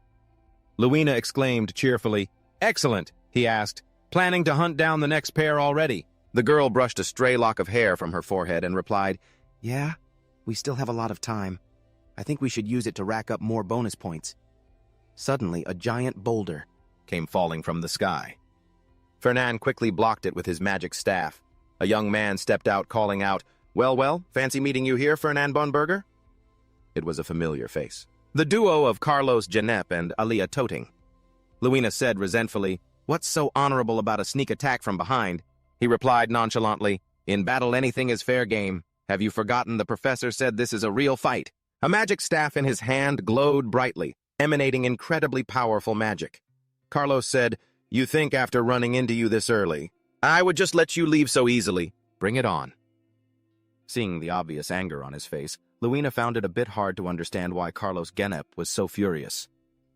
Luina exclaimed cheerfully, "Excellent," he asked, "planning to hunt down the next pair already?" The girl brushed a stray lock of hair from her forehead and replied, "Yeah, we still have a lot of time. I think we should use it to rack up more bonus points." Suddenly, a giant boulder came falling from the sky. Fernand quickly blocked it with his magic staff. A young man stepped out calling out, Well, fancy meeting you here, Fernand Bonberger? It was a familiar face. The duo of Carlos Janep and Aliyah Toting. Luina said resentfully, "What's so honorable about a sneak attack from behind?" He replied nonchalantly, "In battle anything is fair game. Have you forgotten the professor said this is a real fight?" A magic staff in his hand glowed brightly, emanating incredibly powerful magic. Carlos said, "You think after running into you this early, I would just let you leave so easily? Bring it on." Seeing the obvious anger on his face, Luina found it a bit hard to understand why Carlos Genep was so furious.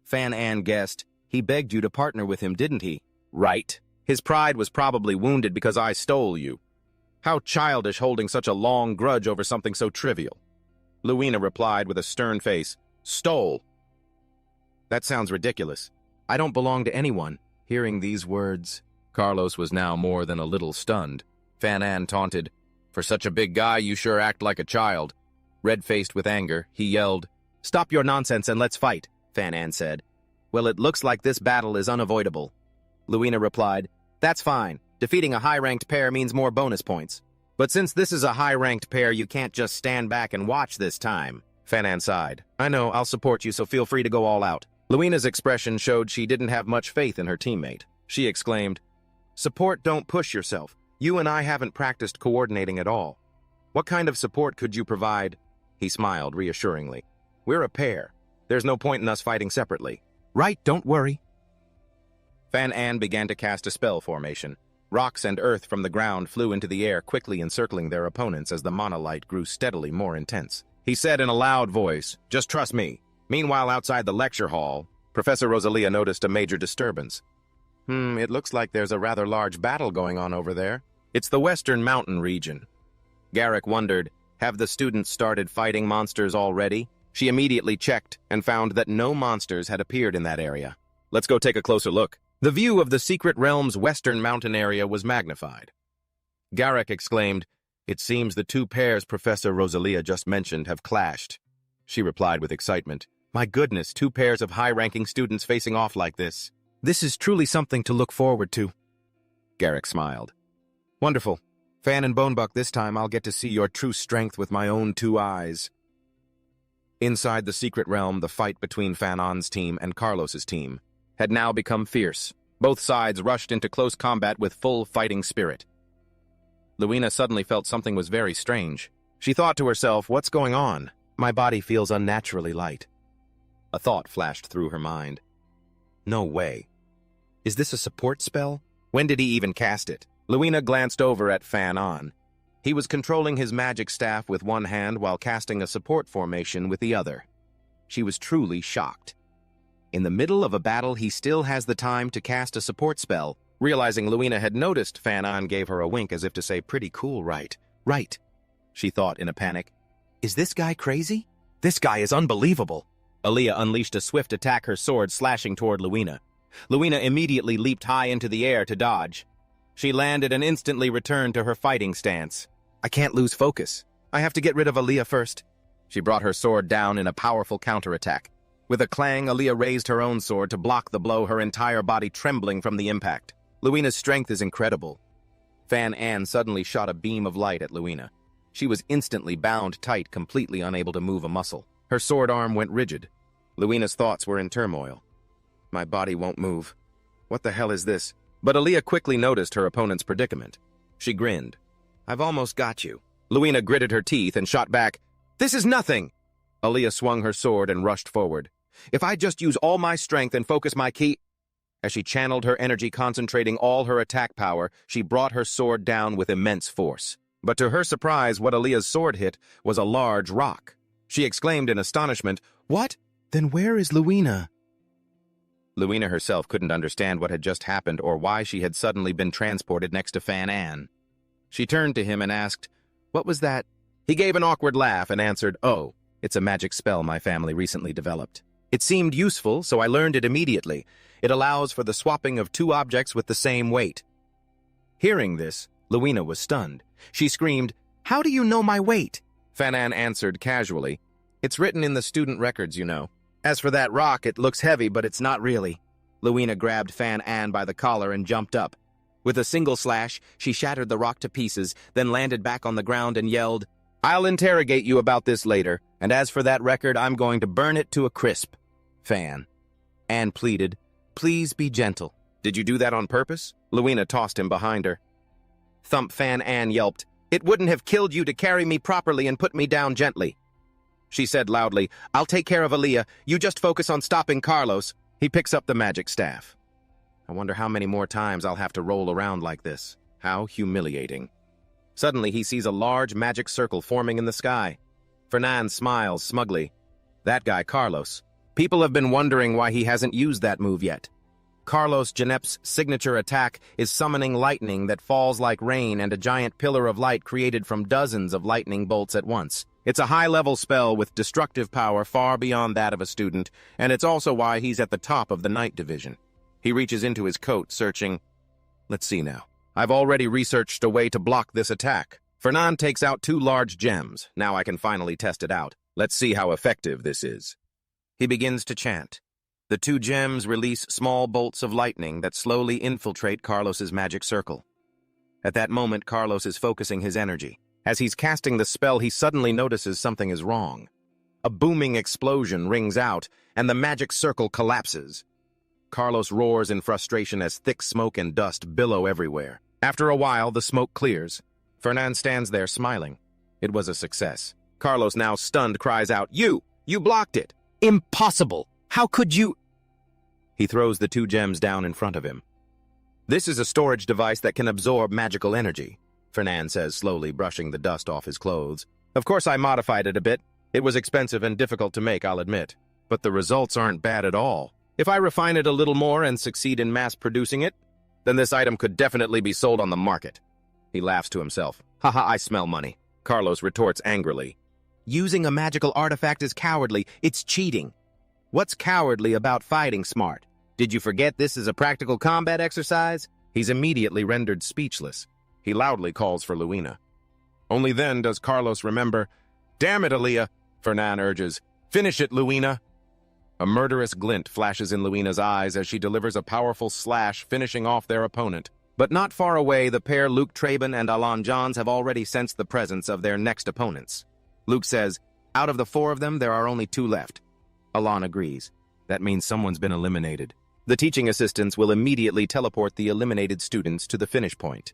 Fan An guessed, "He begged you to partner with him, didn't he?" "Right. His pride was probably wounded because I stole you. How childish holding such a long grudge over something so trivial." Luina replied with a stern face, "Stole? That sounds ridiculous. I don't belong to anyone." Hearing these words, Carlos was now more than a little stunned. Fan An taunted, "For such a big guy, you sure act like a child." Red-faced with anger, he yelled, "Stop your nonsense and let's fight," Fan An said. "Well, it looks like this battle is unavoidable." Luina replied, "That's fine. Defeating a high-ranked pair means more bonus points. But since this is a high-ranked pair, you can't just stand back and watch this time." Fan An sighed. "I know, I'll support you, so feel free to go all out." Luina's expression showed she didn't have much faith in her teammate. She exclaimed, "Support, don't push yourself. You and I haven't practiced coordinating at all. What kind of support could you provide?" He smiled reassuringly. "We're a pair. There's no point in us fighting separately." "Right, don't worry." Fan An began to cast a spell formation. Rocks and earth from the ground flew into the air, quickly encircling their opponents as the monolight grew steadily more intense. He said in a loud voice, "Just trust me." Meanwhile, outside the lecture hall, Professor Rosalia noticed a major disturbance. It looks like there's a rather large battle going on over there. It's the Western Mountain region." Garrick wondered, have the students started fighting monsters already? She immediately checked and found that no monsters had appeared in that area. "Let's go take a closer look." The view of the secret realm's western mountain area was magnified. Garrick exclaimed, "It seems the two pairs Professor Rosalia just mentioned have clashed." She replied with excitement, "My goodness, two pairs of high-ranking students facing off like this. This is truly something to look forward to." Garrick smiled. "Wonderful. Fan and Bonebuck, this time I'll get to see your true strength with my own two eyes." Inside the secret realm, the fight between Fan An's team and Carlos's team had now become fierce. Both sides rushed into close combat with full fighting spirit. Luina suddenly felt something was very strange. She thought to herself, "What's going on? My body feels unnaturally light." A thought flashed through her mind. No way. Is this a support spell? When did he even cast it? Luina glanced over at Fan An. He was controlling his magic staff with one hand while casting a support formation with the other. She was truly shocked. In the middle of a battle, he still has the time to cast a support spell. Realizing Luina had noticed, Fan An gave her a wink as if to say, "Pretty cool, right?" "Right," she thought in a panic. "Is this guy crazy? This guy is unbelievable." Aliyah unleashed a swift attack, her sword slashing toward Luina. Luina immediately leaped high into the air to dodge. She landed and instantly returned to her fighting stance. "I can't lose focus. I have to get rid of Aliyah first." She brought her sword down in a powerful counterattack. With a clang, Aliyah raised her own sword to block the blow, her entire body trembling from the impact. Luina's strength is incredible. Fan An suddenly shot a beam of light at Luina. She was instantly bound tight, completely unable to move a muscle. Her sword arm went rigid. Luina's thoughts were in turmoil. "My body won't move. What the hell is this?" But Aliyah quickly noticed her opponent's predicament. She grinned. "I've almost got you." Luina gritted her teeth and shot back. "This is nothing!" Aliyah swung her sword and rushed forward. "If I just use all my strength and focus my ki—" As she channeled her energy, concentrating all her attack power, she brought her sword down with immense force. But to her surprise, what Aliyah's sword hit was a large rock. She exclaimed in astonishment, "What? Then where is Luina?" Luina herself couldn't understand what had just happened or why she had suddenly been transported next to Fan An. She turned to him and asked, "What was that?" He gave an awkward laugh and answered, "Oh, it's a magic spell my family recently developed. It seemed useful, so I learned it immediately. It allows for the swapping of two objects with the same weight." Hearing this, Luina was stunned. She screamed, "How do you know my weight?" Fan An answered casually, "It's written in the student records, you know. As for that rock, it looks heavy, but it's not really." Luina grabbed Fan An by the collar and jumped up. With a single slash, she shattered the rock to pieces, then landed back on the ground and yelled, "I'll interrogate you about this later, and as for that record, I'm going to burn it to a crisp." Fan. Anne pleaded, "Please be gentle." "Did you do that on purpose?" Luina tossed him behind her. Thump. Fan. Anne yelped, "It wouldn't have killed you to carry me properly and put me down gently." She said loudly, "I'll take care of Aaliyah. You just focus on stopping Carlos." He picks up the magic staff. I wonder how many more times I'll have to roll around like this. How humiliating. Suddenly, he sees a large magic circle forming in the sky. Fernan smiles smugly. That guy, Carlos. People have been wondering why he hasn't used that move yet. Carlos Genep's signature attack is summoning lightning that falls like rain and a giant pillar of light created from dozens of lightning bolts at once. It's a high-level spell with destructive power far beyond that of a student, and it's also why he's at the top of the Night Division. He reaches into his coat, searching. Let's see now. I've already researched a way to block this attack. Fernan takes out 2 large gems. Now I can finally test it out. Let's see how effective this is. He begins to chant. The 2 gems release small bolts of lightning that slowly infiltrate Carlos's magic circle. At that moment, Carlos is focusing his energy. As he's casting the spell, he suddenly notices something is wrong. A booming explosion rings out, and the magic circle collapses. Carlos roars in frustration as thick smoke and dust billow everywhere. After a while, the smoke clears. Fernan stands there smiling. It was a success. Carlos, now stunned, cries out, You blocked it! Impossible! How could you? He throws the 2 gems down in front of him. This is a storage device that can absorb magical energy, Fernan says, slowly brushing the dust off his clothes. Of course, I modified it a bit. It was expensive and difficult to make, I'll admit. But the results aren't bad at all. If I refine it a little more and succeed in mass-producing it, then this item could definitely be sold on the market. He laughs to himself. Haha, I smell money. Carlos retorts angrily. Using a magical artifact is cowardly. It's cheating. What's cowardly about fighting smart? Did you forget this is a practical combat exercise? He's immediately rendered speechless. He loudly calls for Luina. Only then does Carlos remember. Damn it, Aaliyah, Fernan urges. Finish it, Luina. A murderous glint flashes in Luina's eyes as she delivers a powerful slash, finishing off their opponent. But not far away, the pair Luke Traben and Alan Johns have already sensed the presence of their next opponents. Luke says, out of the 4 of them, there are only 2 left. Alan agrees. That means someone's been eliminated. The teaching assistants will immediately teleport the eliminated students to the finish point.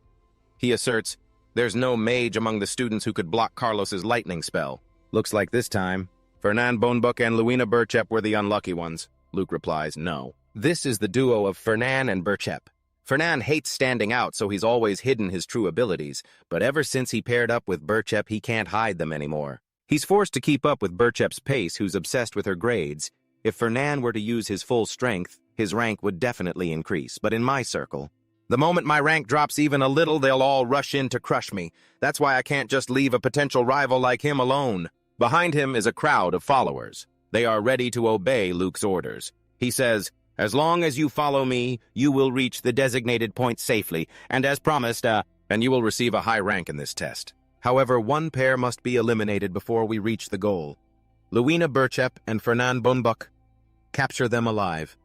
He asserts, there's no mage among the students who could block Carlos's lightning spell. Looks like this time, Fernan Bonebuck and Luina Bochep were the unlucky ones. Luke replies, no. This is the duo of Fernan and Bochep. Fernan hates standing out, so he's always hidden his true abilities, but ever since he paired up with Bochep, he can't hide them anymore. He's forced to keep up with Bochep's pace, who's obsessed with her grades. If Fernan were to use his full strength, his rank would definitely increase, but in my circle, the moment my rank drops even a little, they'll all rush in to crush me. That's why I can't just leave a potential rival like him alone. Behind him is a crowd of followers. They are ready to obey Luke's orders. He says, as long as you follow me, you will reach the designated point safely, and as promised, and you will receive a high rank in this test. However, 1 pair must be eliminated before we reach the goal. Luina Bochep and Fernan Bonebuck. Capture them alive.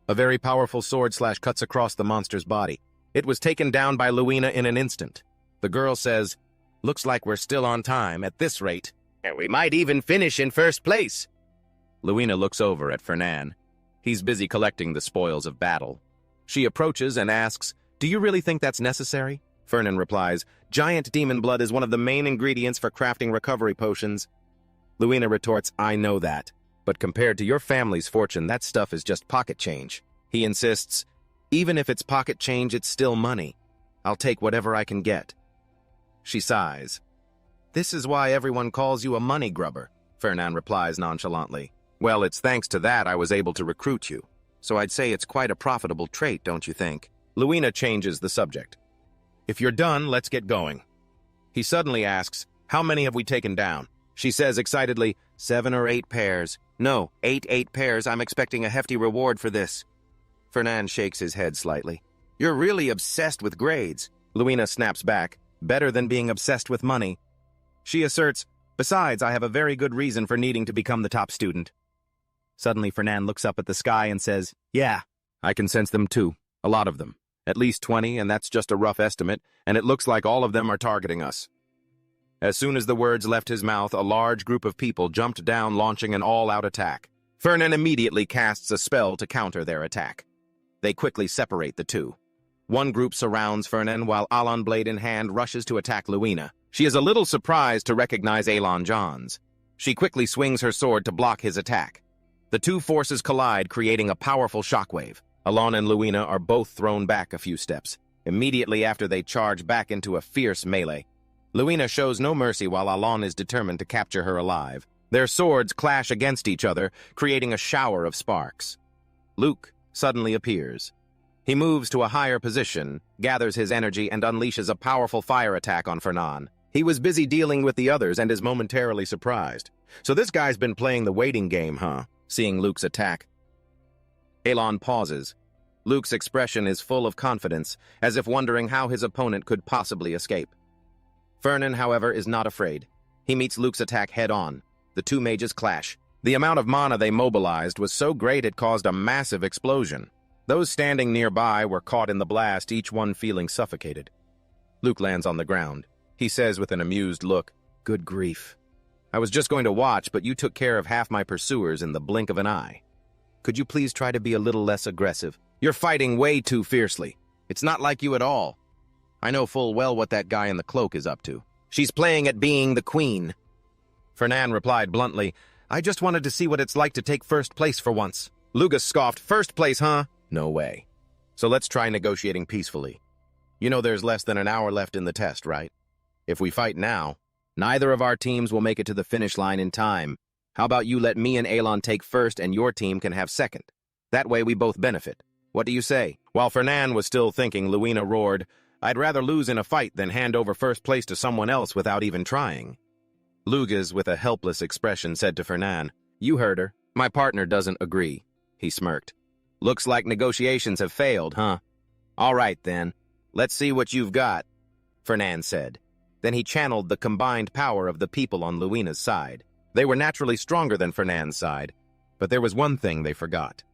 A very powerful sword slash cuts across the monster's body. It was taken down by Luina in an instant. The girl says, looks like we're still on time at this rate, and we might even finish in first place. Luina looks over at Fernan. He's busy collecting the spoils of battle. She approaches and asks, do you really think that's necessary? Fernan replies, giant demon blood is one of the main ingredients for crafting recovery potions. Luina retorts, I know that, but compared to your family's fortune, that stuff is just pocket change. He insists, even if it's pocket change, it's still money. I'll take whatever I can get. She sighs. This is why everyone calls you a money grubber, Fernan replies nonchalantly. Well, it's thanks to that I was able to recruit you. So I'd say it's quite a profitable trait, don't you think? Luina changes the subject. If you're done, let's get going. He suddenly asks, how many have we taken down? She says excitedly, 7 or 8 pairs. No, 8 pairs. I'm expecting a hefty reward for this. Fernan shakes his head slightly. You're really obsessed with grades. Luina snaps back. Better than being obsessed with money. She asserts, besides, I have a very good reason for needing to become the top student. Suddenly, Fernan looks up at the sky and says, yeah, I can sense them too. A lot of them. At least 20, and that's just a rough estimate, and it looks like all of them are targeting us. As soon as the words left his mouth, a large group of people jumped down, launching an all-out attack. Fernan immediately casts a spell to counter their attack. They quickly separate the two. One group surrounds Fernan while Alon, blade in hand, rushes to attack Luina. She is a little surprised to recognize Alon Johns. She quickly swings her sword to block his attack. The two forces collide, creating a powerful shockwave. Alon and Luina are both thrown back a few steps. Immediately after, they charge back into a fierce melee. Luina shows no mercy while Alon is determined to capture her alive. Their swords clash against each other, creating a shower of sparks. Luke suddenly appears. He moves to a higher position, gathers his energy, and unleashes a powerful fire attack on Fernan. He was busy dealing with the others and is momentarily surprised. So this guy's been playing the waiting game, huh? Seeing Luke's attack. Alon pauses. Luke's expression is full of confidence, as if wondering how his opponent could possibly escape. Fernan, however, is not afraid. He meets Luke's attack head-on. The two mages clash. The amount of mana they mobilized was so great it caused a massive explosion. Those standing nearby were caught in the blast, each one feeling suffocated. Luke lands on the ground. He says with an amused look, "Good grief. I was just going to watch, but you took care of half my pursuers in the blink of an eye. Could you please try to be a little less aggressive? You're fighting way too fiercely. It's not like you at all. I know full well what that guy in the cloak is up to. She's playing at being the queen." Fernan replied bluntly, "I just wanted to see what it's like to take first place for once." Lugus scoffed, "First place, huh? No way. So let's try negotiating peacefully. You know there's less than an hour left in the test, right? If we fight now, neither of our teams will make it to the finish line in time. How about you let me and Alon take first and your team can have second? That way we both benefit. What do you say?" While Fernan was still thinking, Luina roared, "I'd rather lose in a fight than hand over first place to someone else without even trying." Lugus, with a helpless expression, said to Fernan, "You heard her. My partner doesn't agree." He smirked. "Looks like negotiations have failed, huh? All right, then. Let's see what you've got," Fernan said. Then he channeled the combined power of the people on Luina's side. They were naturally stronger than Fernan's side, but there was one thing they forgot.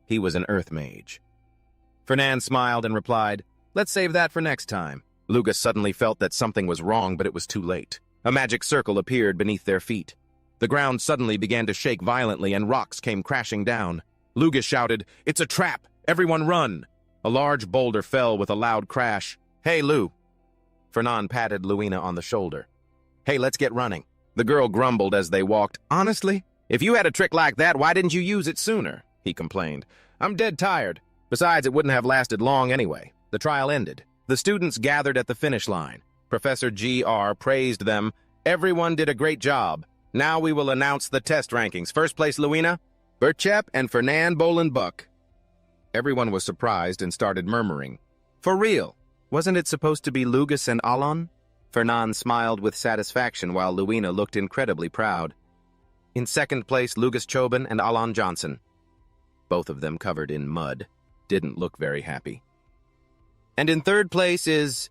He was an earth mage. Fernan smiled and replied, "Let's save that for next time." Lugus suddenly felt that something was wrong, but it was too late. A magic circle appeared beneath their feet. The ground suddenly began to shake violently and rocks came crashing down. Lugus shouted, "It's a trap! Everyone run!" A large boulder fell with a loud crash. "Hey, Lou!" Fernan patted Luina on the shoulder. "Hey, let's get running." The girl grumbled as they walked. "Honestly, if you had a trick like that, why didn't you use it sooner?" he complained. "I'm dead tired. Besides, it wouldn't have lasted long anyway." The trial ended. The students gathered at the finish line. Professor G.R. praised them. "Everyone did a great job. Now we will announce the test rankings. First place, Luina Bochep and Fernan Bolenbuck." Everyone was surprised and started murmuring. "For real? Wasn't it supposed to be Lugus and Alon?" Fernan smiled with satisfaction while Luina looked incredibly proud. In second place, Lugus Choban and Alon Johnson. Both of them covered in mud. Didn't look very happy. "And in third place is..."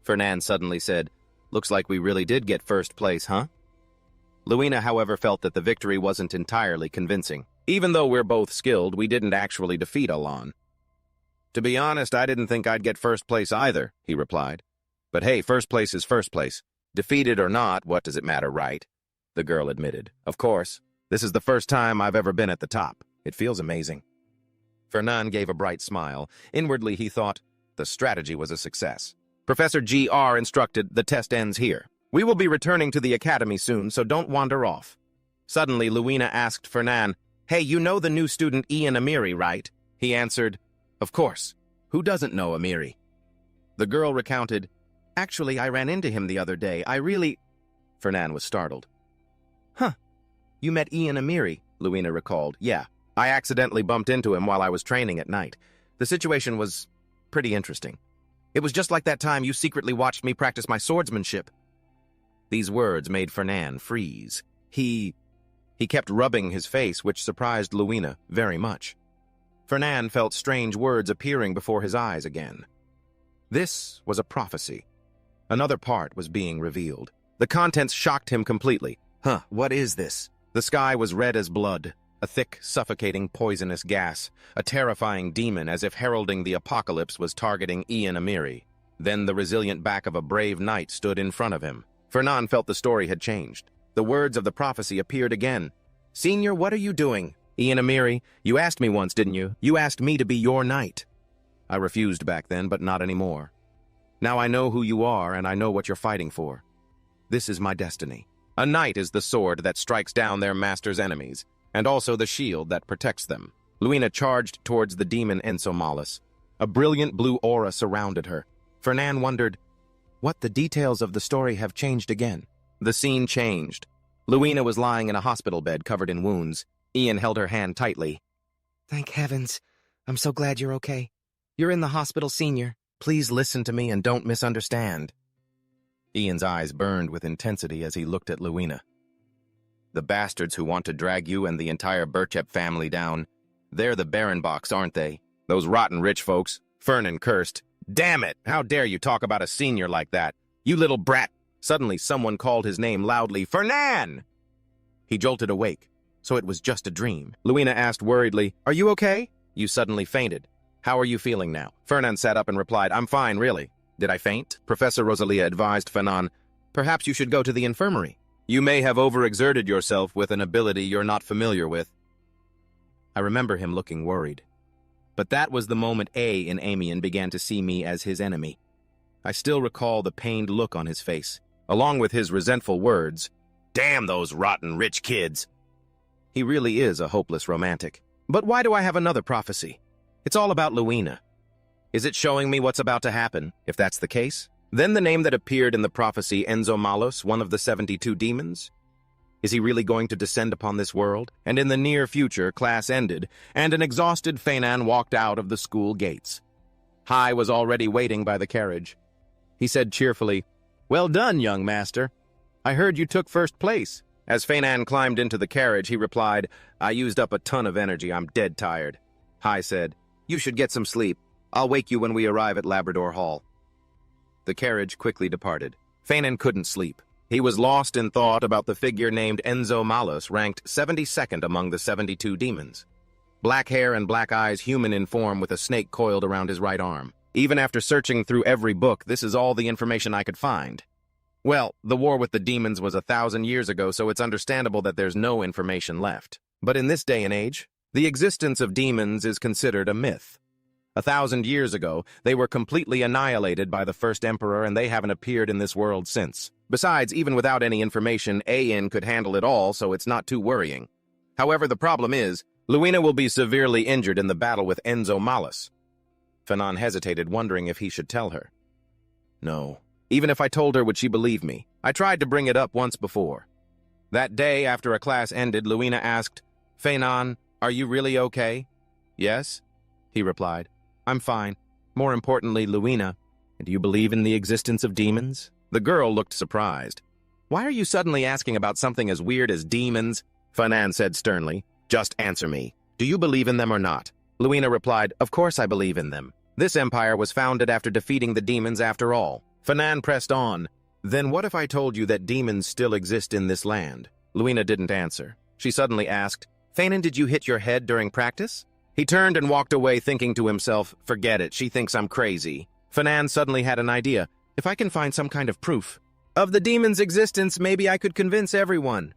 Fernan suddenly said, "Looks like we really did get first place, huh?" Luina, however, felt that the victory wasn't entirely convincing. "Even though we're both skilled, we didn't actually defeat Alon." "To be honest, I didn't think I'd get first place either," he replied. "But hey, first place is first place. Defeated or not, what does it matter, right?" The girl admitted. "Of course. This is the first time I've ever been at the top. It feels amazing." Fernan gave a bright smile. Inwardly, he thought, the strategy was a success. Professor G.R. instructed, "The test ends here. We will be returning to the academy soon, so don't wander off." Suddenly, Luina asked Fernan, "Hey, you know the new student Ian Amiri, right?" He answered, "Of course. Who doesn't know Amiri?" The girl recounted, "Actually, I ran into him the other day. Fernan was startled. "Huh. You met Ian Amiri," Luina recalled. "Yeah. I accidentally bumped into him while I was training at night. The situation was pretty interesting. It was just like that time you secretly watched me practice my swordsmanship." These words made Fernan freeze. He kept rubbing his face, which surprised Luina very much. Fernan felt strange words appearing before his eyes again. This was a prophecy. Another part was being revealed. The contents shocked him completely. What is this? The sky was red as blood. A A thick, suffocating, poisonous gas, a terrifying demon as if heralding the apocalypse was targeting Ian Amiri. Then the resilient back of a brave knight stood in front of him. Fernand felt the story had changed. The words of the prophecy appeared again. "Senior, what are you doing?" "Ian Amiri, you asked me once, didn't you? You asked me to be your knight." "I refused back then, but not anymore. Now I know who you are, and I know what you're fighting for. This is my destiny. A knight is the sword that strikes down their master's enemies, and also the shield that protects them." Luina charged towards the demon Enzo Malus. A brilliant blue aura surrounded her. Fernand wondered, what the details of the story have changed again. The scene changed. Luina was lying in a hospital bed covered in wounds. Ian held her hand tightly. "Thank heavens. I'm so glad you're okay. You're in the hospital, Senior. Please listen to me and don't misunderstand." Ian's eyes burned with intensity as he looked at Luina. "The bastards who want to drag you and the entire Bochep family down, they're the Barenbachs, aren't they? Those rotten rich folks." Fernan cursed. "Damn it! How dare you talk about a senior like that? You little brat!" Suddenly someone called his name loudly. "Fernan!" He jolted awake. So it was just a dream. Luina asked worriedly, "Are you okay?" "You suddenly fainted. How are you feeling now?" Fernan sat up and replied, "I'm fine, really." "Did I faint?" Professor Rosalia advised Fernan. "Perhaps you should go to the infirmary. You may have overexerted yourself with an ability you're not familiar with." I remember him looking worried. But that was the moment A in Amiens began to see me as his enemy. I still recall the pained look on his face, along with his resentful words, "Damn those rotten rich kids." He really is a hopeless romantic. But why do I have another prophecy? It's all about Luina. Is it showing me what's about to happen? If that's the case, then the name that appeared in the prophecy, Enzo Malus, one of the 72 demons? Is he really going to descend upon this world? And in the near future, class ended, and an exhausted Feinan walked out of the school gates. Hai was already waiting by the carriage. He said cheerfully, "Well done, young master. I heard you took first place." As Feinan climbed into the carriage, he replied, "I used up a ton of energy. I'm dead tired." Hai said, "You should get some sleep. I'll wake you when we arrive at Labrador Hall." The carriage quickly departed. Feinan couldn't sleep. He was lost in thought about the figure named Enzo Malus, ranked 72nd among the 72 demons. Black hair and black eyes, human in form with a snake coiled around his right arm. Even after searching through every book, this is all the information I could find. Well, the war with the demons was 1,000 years ago, so it's understandable that there's no information left. But in this day and age, the existence of demons is considered a myth. 1,000 years ago, they were completely annihilated by the first emperor, and they haven't appeared in this world since. Besides, even without any information, Ain could handle it all, so it's not too worrying. However, the problem is, Luina will be severely injured in the battle with Enzo Malus. Fanon hesitated, wondering if he should tell her. No. Even if I told her, would she believe me? I tried to bring it up once before. That day, after a class ended, Luina asked, "Feinan, are you really okay?" "Yes," he replied. "I'm fine. More importantly, Luina, do you believe in the existence of demons?" The girl looked surprised. "Why are you suddenly asking about something as weird as demons?" Fanan said sternly. "Just answer me. Do you believe in them or not?" Luina replied, "Of course I believe in them. This empire was founded after defeating the demons after all." Fanan pressed on. "Then what if I told you that demons still exist in this land?" Luina didn't answer. She suddenly asked, "Fanan, did you hit your head during practice?" He turned and walked away, thinking to himself, "Forget it, she thinks I'm crazy." Fanan suddenly had an idea. "If I can find some kind of proof of the demon's existence, maybe I could convince everyone."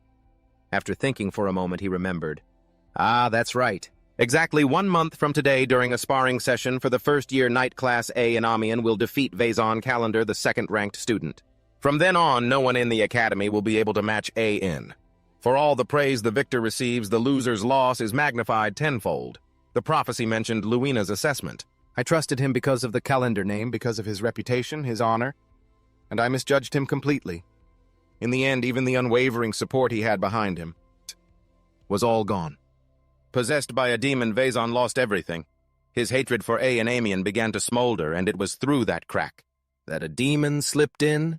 After thinking for a moment, he remembered. "Ah, that's right. Exactly 1 month from today, during a sparring session for the first-year Night Class A in Amiens, will defeat Vaison Calendar, the second-ranked student. From then on, no one in the academy will be able to match A in. For all the praise the victor receives, the loser's loss is magnified tenfold." The prophecy mentioned Luina's assessment. "I trusted him because of the calendar name, because of his reputation, his honor, and I misjudged him completely. In the end, even the unwavering support he had behind him was all gone. Possessed by a demon, Vaison lost everything. His hatred for A and Amiens began to smolder, and it was through that crack that a demon slipped in."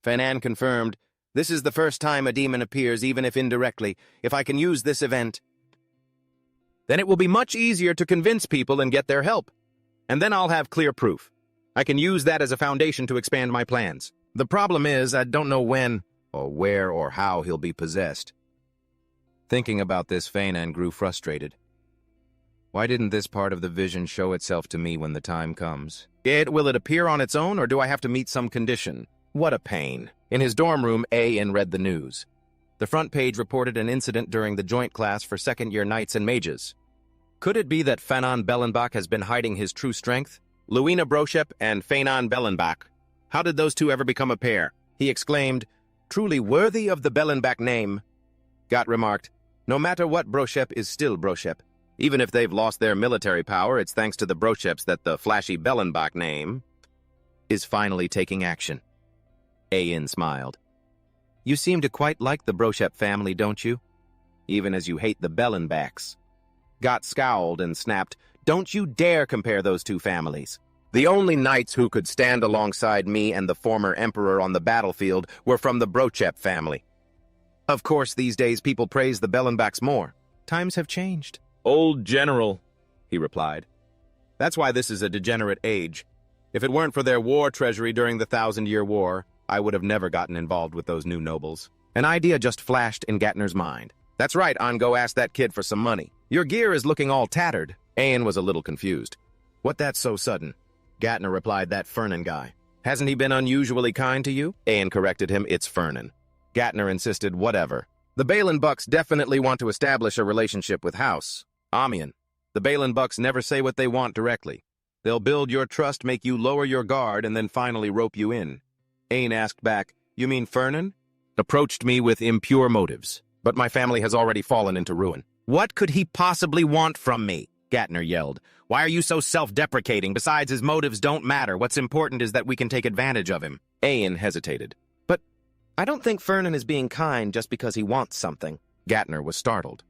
Fanan confirmed, "This is the first time a demon appears, even if indirectly. If I can use this event, then it will be much easier to convince people and get their help. And then I'll have clear proof. I can use that as a foundation to expand my plans. The problem is, I don't know when, or where, or how he'll be possessed." Thinking about this, Feinan grew frustrated. Why didn't this part of the vision show itself to me when the time comes? Will it appear on its own, or do I have to meet some condition? What a pain. In his dorm room, Ayan read the news. The front page reported an incident during the joint class for second-year knights and mages. Could it be that Fanon Bellenbach has been hiding his true strength? Luina Bochep and Fanon Bellenbach. How did those two ever become a pair? He exclaimed, truly worthy of the Bellenbach name. Gott remarked, no matter what, Bochep is still Bochep. Even if they've lost their military power, it's thanks to the Bocheps that the flashy Bellenbach name is finally taking action. Ayan smiled. You seem to quite like the Bochep family, don't you? Even as you hate the Bellenbachs. Gott scowled and snapped, don't you dare compare those two families. The only knights who could stand alongside me and the former emperor on the battlefield were from the Bochep family. Of course, these days people praise the Bellenbachs more. Times have changed. Old general, he replied. That's why this is a degenerate age. If it weren't for their war treasury during the 1,000-Year War, I would have never gotten involved with those new nobles. An idea just flashed in Gatner's mind. That's right, Go ask that kid for some money. Your gear is looking all tattered. Ayan was a little confused. What that's so sudden? Gatner replied, that Fernan guy. Hasn't he been unusually kind to you? Ayan corrected him, it's Fernan. Gatner insisted, whatever. The Bellenbachs definitely want to establish a relationship with House Amian. The Bellenbachs never say what they want directly. They'll build your trust, make you lower your guard, and then finally rope you in. Ayan asked back, you mean Fernan? Approached me with impure motives, but my family has already fallen into ruin. What could he possibly want from me? Gatner yelled. Why are you so self-deprecating? Besides, his motives don't matter. What's important is that we can take advantage of him. Ayan hesitated. But I don't think Fernan is being kind just because he wants something. Gatner was startled.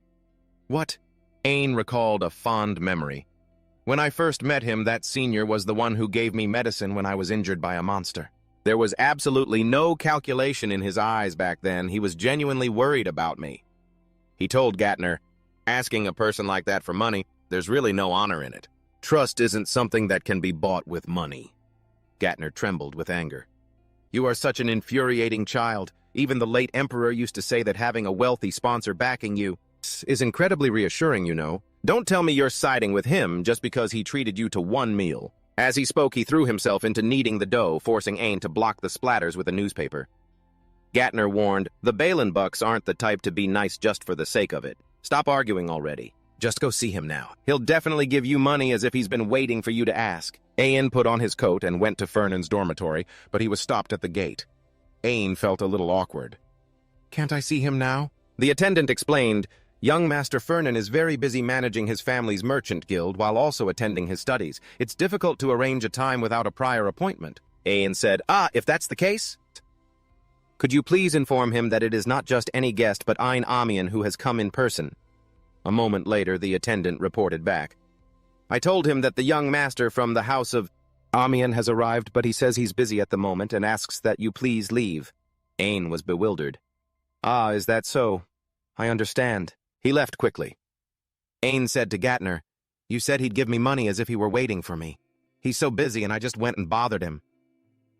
What? Ayan recalled a fond memory. When I first met him, that senior was the one who gave me medicine when I was injured by a monster. There was absolutely no calculation in his eyes back then. He was genuinely worried about me. He told Gatner, asking a person like that for money, there's really no honor in it. Trust isn't something that can be bought with money. Gatner trembled with anger. You are such an infuriating child. Even the late emperor used to say that having a wealthy sponsor backing you is incredibly reassuring, you know. Don't tell me you're siding with him just because he treated you to one meal. As he spoke, he threw himself into kneading the dough, forcing Ayan to block the splatters with a newspaper. Gatner warned, the Bellenbachs aren't the type to be nice just for the sake of it. Stop arguing already. Just go see him now. He'll definitely give you money as if he's been waiting for you to ask. Ayan put on his coat and went to Fernan's dormitory, but he was stopped at the gate. Ayan felt a little awkward. Can't I see him now? The attendant explained, young Master Fernan is very busy managing his family's merchant guild while also attending his studies. It's difficult to arrange a time without a prior appointment. Ayan said, if that's the case? Could you please inform him that it is not just any guest but Ein Amian who has come in person? A moment later, the attendant reported back. I told him that the young master from the house of Amian has arrived, but he says he's busy at the moment and asks that you please leave. Ayan was bewildered. Is that so? I understand. He left quickly. Ayan said to Gatner, you said he'd give me money as if he were waiting for me. He's so busy and I just went and bothered him.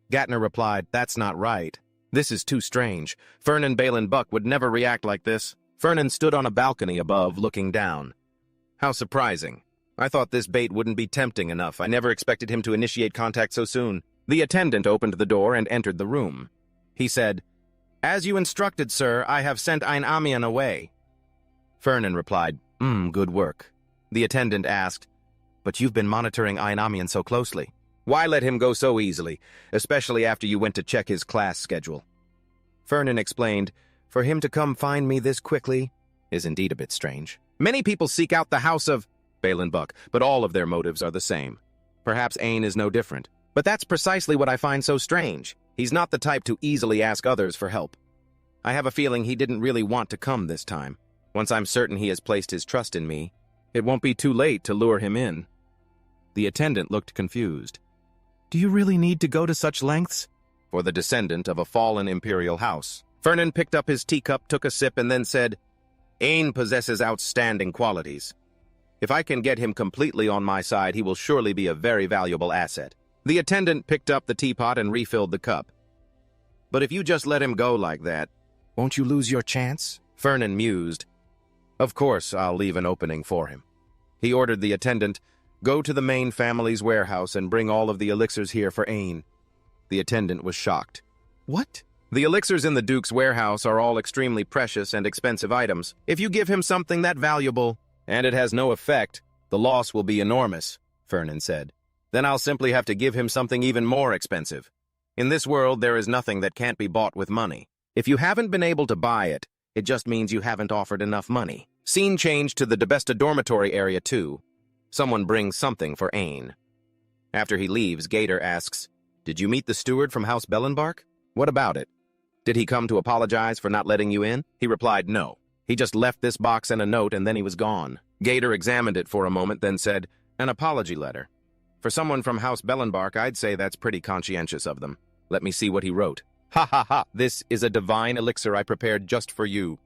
Gatner replied, that's not right. This is too strange. Fernan Bellenbach would never react like this. Fernan stood on a balcony above, looking down. How surprising. I thought this bait wouldn't be tempting enough. I never expected him to initiate contact so soon. The attendant opened the door and entered the room. He said, as you instructed, sir, I have sent Ein Amian away. Fernan replied, good work. The attendant asked, but you've been monitoring Ein Amian so closely. Why let him go so easily, especially after you went to check his class schedule? Fernan explained, for him to come find me this quickly is indeed a bit strange. Many people seek out the house of Bellenbach, but all of their motives are the same. Perhaps Ayan is no different. But that's precisely what I find so strange. He's not the type to easily ask others for help. I have a feeling he didn't really want to come this time. Once I'm certain he has placed his trust in me, it won't be too late to lure him in. The attendant looked confused. Do you really need to go to such lengths? For the descendant of a fallen imperial house. Fernan picked up his teacup, took a sip, and then said, Ayan possesses outstanding qualities. If I can get him completely on my side, he will surely be a very valuable asset. The attendant picked up the teapot and refilled the cup. But if you just let him go like that, won't you lose your chance? Fernan mused. Of course, I'll leave an opening for him. He ordered the attendant, go to the main family's warehouse and bring all of the elixirs here for Ain. The attendant was shocked. What? The elixirs in the Duke's warehouse are all extremely precious and expensive items. If you give him something that valuable, and it has no effect, the loss will be enormous, Fernan said. Then I'll simply have to give him something even more expensive. In this world, there is nothing that can't be bought with money. If you haven't been able to buy it, it just means you haven't offered enough money. Scene changed to the Debesta dormitory area too. Someone brings something for Ain. After he leaves, Gator asks, "Did you meet the steward from House Bellenbark? What about it? Did he come to apologize for not letting you in?" He replied, "No. He just left this box and a note and then he was gone." Gator examined it for a moment, then said, "An apology letter. For someone from House Bellenbark, I'd say that's pretty conscientious of them. Let me see what he wrote. Ha ha ha, this is a divine elixir I prepared just for you.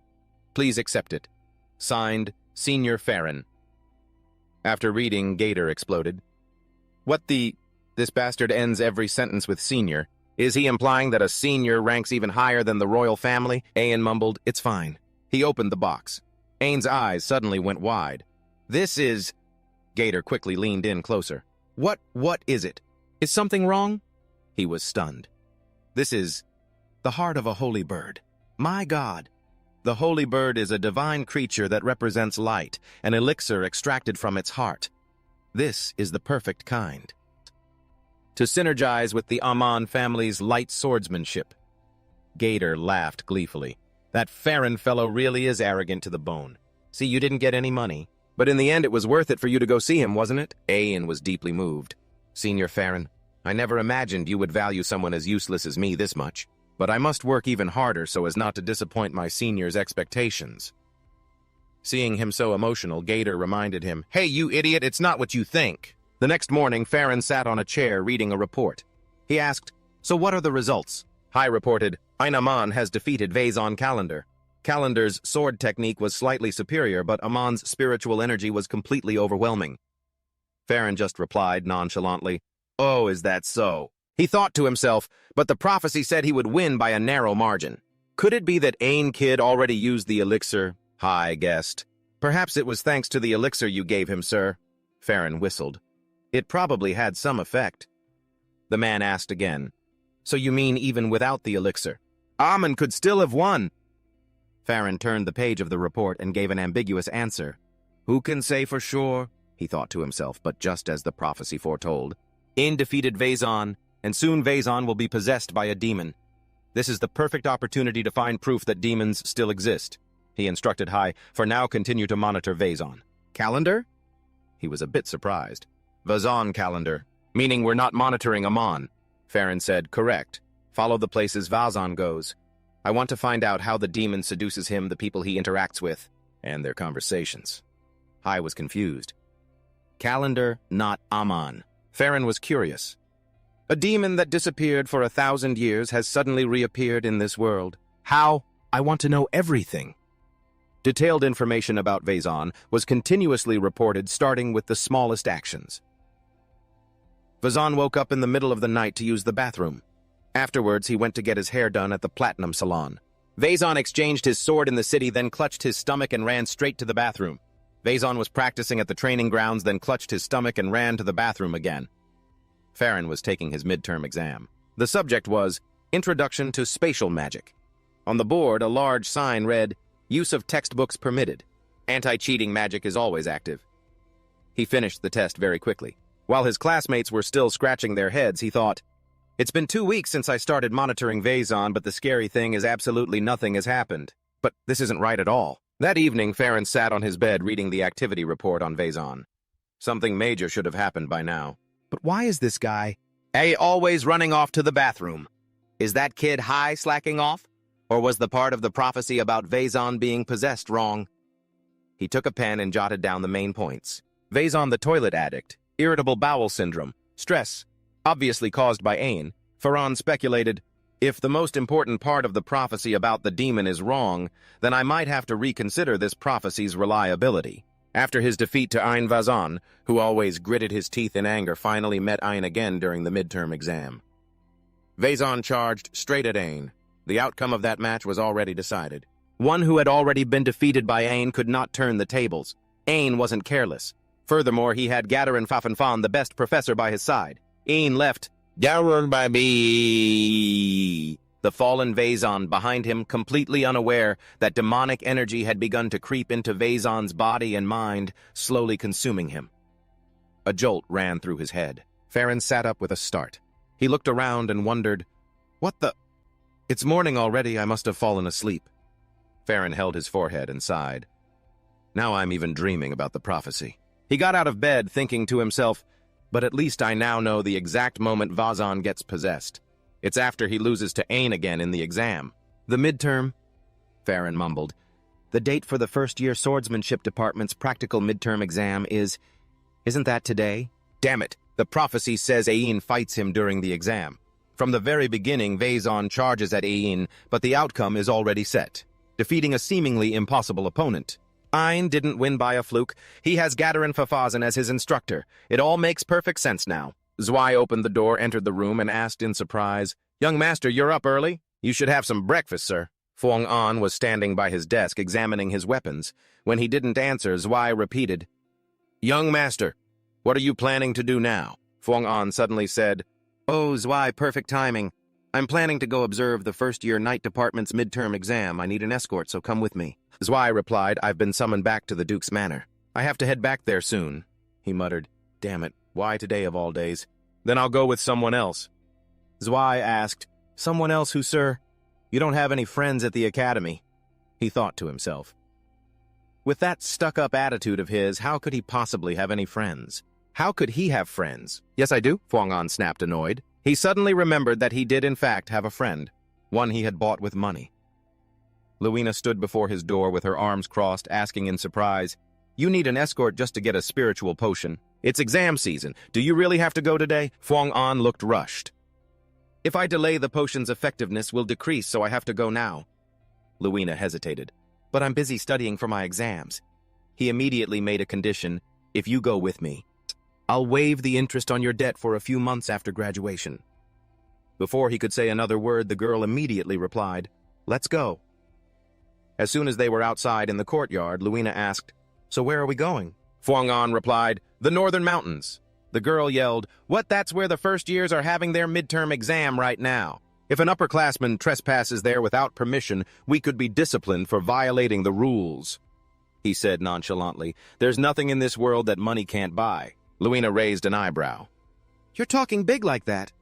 Please accept it. Signed, Senior Farron." After reading, Gator exploded. What the... This bastard ends every sentence with senior. Is he implying that a senior ranks even higher than the royal family? Ain mumbled, "It's fine." He opened the box. Ain's eyes suddenly went wide. "This is..." Gator quickly leaned in closer. What is it? Is something wrong?" He was stunned. "This is the heart of a holy bird. My God. The holy bird is a divine creature that represents light, an elixir extracted from its heart. This is the perfect kind. To synergize with the Amon family's light swordsmanship." Gator laughed gleefully. "That Farron fellow really is arrogant to the bone. See, you didn't get any money. But in the end, it was worth it for you to go see him, wasn't it?" Ain was deeply moved. "Senior Farron, I never imagined you would value someone as useless as me this much. But I must work even harder so as not to disappoint my senior's expectations." Seeing him so emotional, Gator reminded him, "Hey, you idiot, it's not what you think." The next morning, Farron sat on a chair reading a report. He asked, "So what are the results?" Hai reported, "Ainaman has defeated Vaison Calendar. Calendar's sword technique was slightly superior, but Amon's spiritual energy was completely overwhelming." Farron just replied nonchalantly, "Oh, is that so?" He thought to himself, but the prophecy said he would win by a narrow margin. Could it be that Ain Kid already used the elixir? Hai guessed. "Perhaps it was thanks to the elixir you gave him, sir." Farron whistled. "It probably had some effect." The man asked again, "So you mean even without the elixir, Amon could still have won?" Farron turned the page of the report and gave an ambiguous answer. "Who can say for sure?" he thought to himself, but just as the prophecy foretold. Ain defeated Vaison, and soon Vaison will be possessed by a demon. This is the perfect opportunity to find proof that demons still exist. He instructed Hai, "For now continue to monitor Vaison." "Calendar?" He was a bit surprised. "Vaison calendar, meaning we're not monitoring Amon." Farron said, "Correct. Follow the places Vaison goes. I want to find out how the demon seduces him, the people he interacts with, and their conversations." Hai was confused. Calendar, not Amon. Farron was curious. "A demon that disappeared for 1,000 years has suddenly reappeared in this world. How? I want to know everything." Detailed information about Vaison was continuously reported, starting with the smallest actions. Vaison woke up in the middle of the night to use the bathroom. Afterwards, he went to get his hair done at the Platinum Salon. Vaison exchanged his sword in the city, then clutched his stomach and ran straight to the bathroom. Vaison was practicing at the training grounds, then clutched his stomach and ran to the bathroom again. Farron was taking his midterm exam. The subject was Introduction to Spatial Magic. On the board, a large sign read, "Use of textbooks permitted. Anti-cheating magic is always active." He finished the test very quickly. While his classmates were still scratching their heads, he thought, "It's been 2 weeks since I started monitoring Vaison, but the scary thing is absolutely nothing has happened. But this isn't right at all." That evening, Farron sat on his bed reading the activity report on Vaison. Something major should have happened by now. But why is this guy always running off to the bathroom? Is that kid Hai slacking off? Or was the part of the prophecy about Vaison being possessed wrong? He took a pen and jotted down the main points. Vaison the toilet addict, irritable bowel syndrome, stress, obviously caused by Ain. Farron speculated, if the most important part of the prophecy about the demon is wrong, then I might have to reconsider this prophecy's reliability. After his defeat to Ain Vaison, who always gritted his teeth in anger, finally met Ain again during the midterm exam. Vaison charged straight at Ain. The outcome of that match was already decided. One who had already been defeated by Ain could not turn the tables. Ain wasn't careless. Furthermore, he had Gadarin Fafanfan, the best professor, by his side. Ain left Gadarin by me, the fallen Vezon, behind him, completely unaware that demonic energy had begun to creep into Vezon's body and mind, slowly consuming him. A jolt ran through his head. Farron sat up with a start. He looked around and wondered, "What the? It's morning already, I must have fallen asleep." Farron held his forehead and sighed. "Now I'm even dreaming about the prophecy." He got out of bed, thinking to himself, "But at least I now know the exact moment Vazon gets possessed. It's after he loses to Ain again in the exam." "The midterm," Farron mumbled. "The date for the first-year swordsmanship department's practical midterm exam isn't that today?" "Damn it! The prophecy says Ain fights him during the exam. From the very beginning, Vezon charges at Ain, but the outcome is already set, defeating a seemingly impossible opponent. Ain didn't win by a fluke. He has Gadarin Fafazan as his instructor. It all makes perfect sense now." Zwei opened the door, entered the room, and asked in surprise, "Young master, you're up early? You should have some breakfast, sir." Fuang An was standing by his desk, examining his weapons. When he didn't answer, Zwei repeated, "Young master, what are you planning to do now?" Fuang An suddenly said, "Oh, Zwei, perfect timing. I'm planning to go observe the first-year night department's midterm exam. I need an escort, so come with me." Zwei replied, "I've been summoned back to the Duke's Manor. I have to head back there soon." He muttered, "Damn it, why today of all days? Then I'll go with someone else." Zwei asked, "Someone else who, sir? You don't have any friends at the academy." He thought to himself, with that stuck-up attitude of his, how could he possibly have any friends? How could he have friends? "Yes, I do," Fuang An snapped, annoyed. He suddenly remembered that he did in fact have a friend, one he had bought with money. Luina stood before his door with her arms crossed, asking in surprise, "You need an escort just to get a spiritual potion. It's exam season. Do you really have to go today?" Fuang An looked rushed. "If I delay, the potion's effectiveness will decrease, so I have to go now." Luina hesitated. "But I'm busy studying for my exams." He immediately made a condition, "If you go with me, I'll waive the interest on your debt for a few months after graduation." Before he could say another word, the girl immediately replied, "Let's go." As soon as they were outside in the courtyard, Luina asked, "So where are we going?" Fuang An replied, "The Northern Mountains." The girl yelled, "What? That's where the first years are having their midterm exam right now. If an upperclassman trespasses there without permission, we could be disciplined for violating the rules." He said nonchalantly, "There's nothing in this world that money can't buy." Luina raised an eyebrow. "You're talking big like that.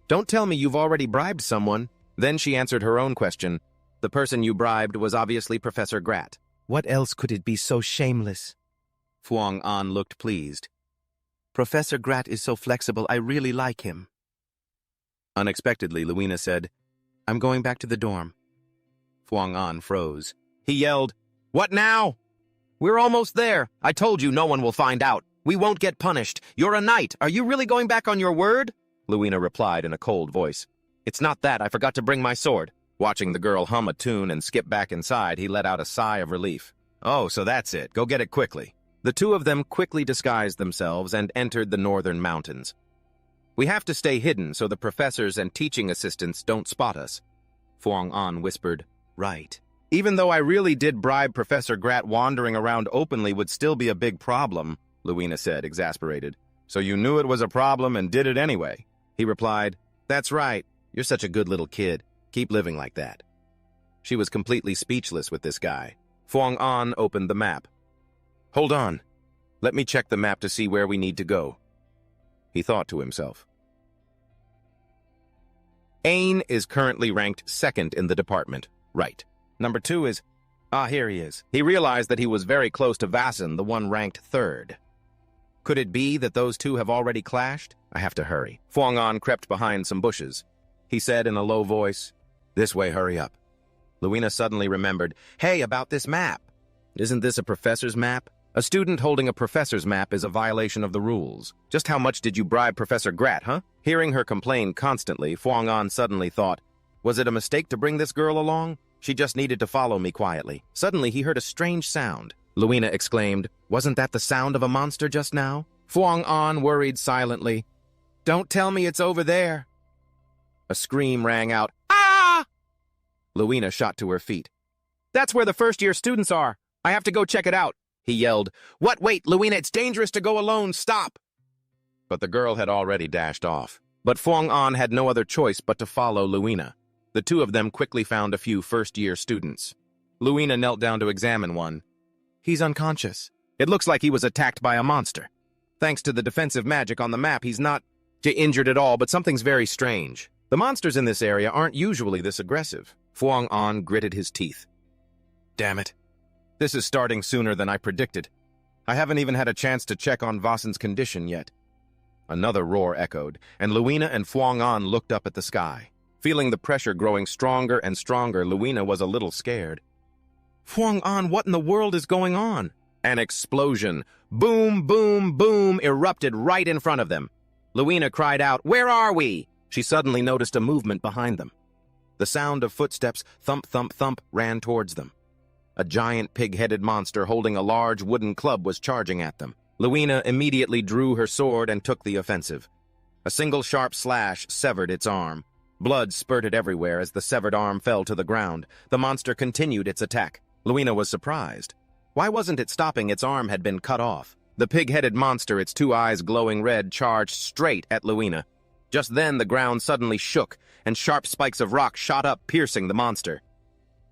Don't tell me you've already bribed someone." Then she answered her own question. "The person you bribed was obviously Professor Grat." "What else could it be so shameless?" Fuang An looked pleased. "Professor Grat is so flexible, I really like him." Unexpectedly, Luina said, "I'm going back to the dorm." Fuang An froze. He yelled, "What now?" "We're almost there. I told you no one will find out. We won't get punished. You're a knight. Are you really going back on your word?" Luina replied in a cold voice. "It's not that. I forgot to bring my sword." Watching the girl hum a tune and skip back inside, he let out a sigh of relief. "Oh, so that's it. Go get it quickly." The two of them quickly disguised themselves and entered the northern mountains. "We have to stay hidden so the professors and teaching assistants don't spot us," Fuang An whispered. "Right. Even though I really did bribe Professor Grat, wandering around openly would still be a big problem," Luina said, exasperated. "So you knew it was a problem and did it anyway?" He replied, "That's right. You're such a good little kid. Keep living like that." She was completely speechless with this guy. Fuang An opened the map. "Hold on. Let me check the map to see where we need to go." He thought to himself. Ain is currently ranked second in the department. Right. Number 2 is... here he is. He realized that he was very close to Vasan, the one ranked third. Could it be that those two have already clashed? I have to hurry. Fuang An crept behind some bushes. He said in a low voice, "This way, hurry up." Luina suddenly remembered, "Hey, about this map. Isn't this a professor's map? A student holding a professor's map is a violation of the rules. Just how much did you bribe Professor Grat, huh?" Hearing her complain constantly, Fuang An suddenly thought, was it a mistake to bring this girl along? She just needed to follow me quietly. Suddenly, he heard a strange sound. Luina exclaimed, "Wasn't that the sound of a monster just now?" Fuang An worried silently, "Don't tell me it's over there." A scream rang out, "Ah!" Luina shot to her feet. That's where the first-year students are. I have to go check it out, he yelled. What? Wait, Luina, it's dangerous to go alone. Stop. But the girl had already dashed off. But Fuang An had no other choice but to follow Luina. The two of them quickly found a few first-year students. Luina knelt down to examine one. He's unconscious. It looks like he was attacked by a monster. Thanks to the defensive magic on the map, he's not injured at all, but something's very strange. The monsters in this area aren't usually this aggressive. Fuang An gritted his teeth. Damn it. This is starting sooner than I predicted. I haven't even had a chance to check on Vasan's condition yet. Another roar echoed, and Luina and Fuang An looked up at the sky. Feeling the pressure growing stronger and stronger, Luina was a little scared. Fuang An, what in the world is going on? An explosion, boom, boom, boom, erupted right in front of them. Luina cried out, "Where are we?" She suddenly noticed a movement behind them. The sound of footsteps, thump, thump, thump, ran towards them. A giant pig-headed monster holding a large wooden club was charging at them. Luina immediately drew her sword and took the offensive. A single sharp slash severed its arm. Blood spurted everywhere as the severed arm fell to the ground. The monster continued its attack. Luina was surprised. Why wasn't it stopping? Its arm had been cut off. The pig-headed monster, its two eyes glowing red, charged straight at Luina. Just then, the ground suddenly shook, and sharp spikes of rock shot up, piercing the monster.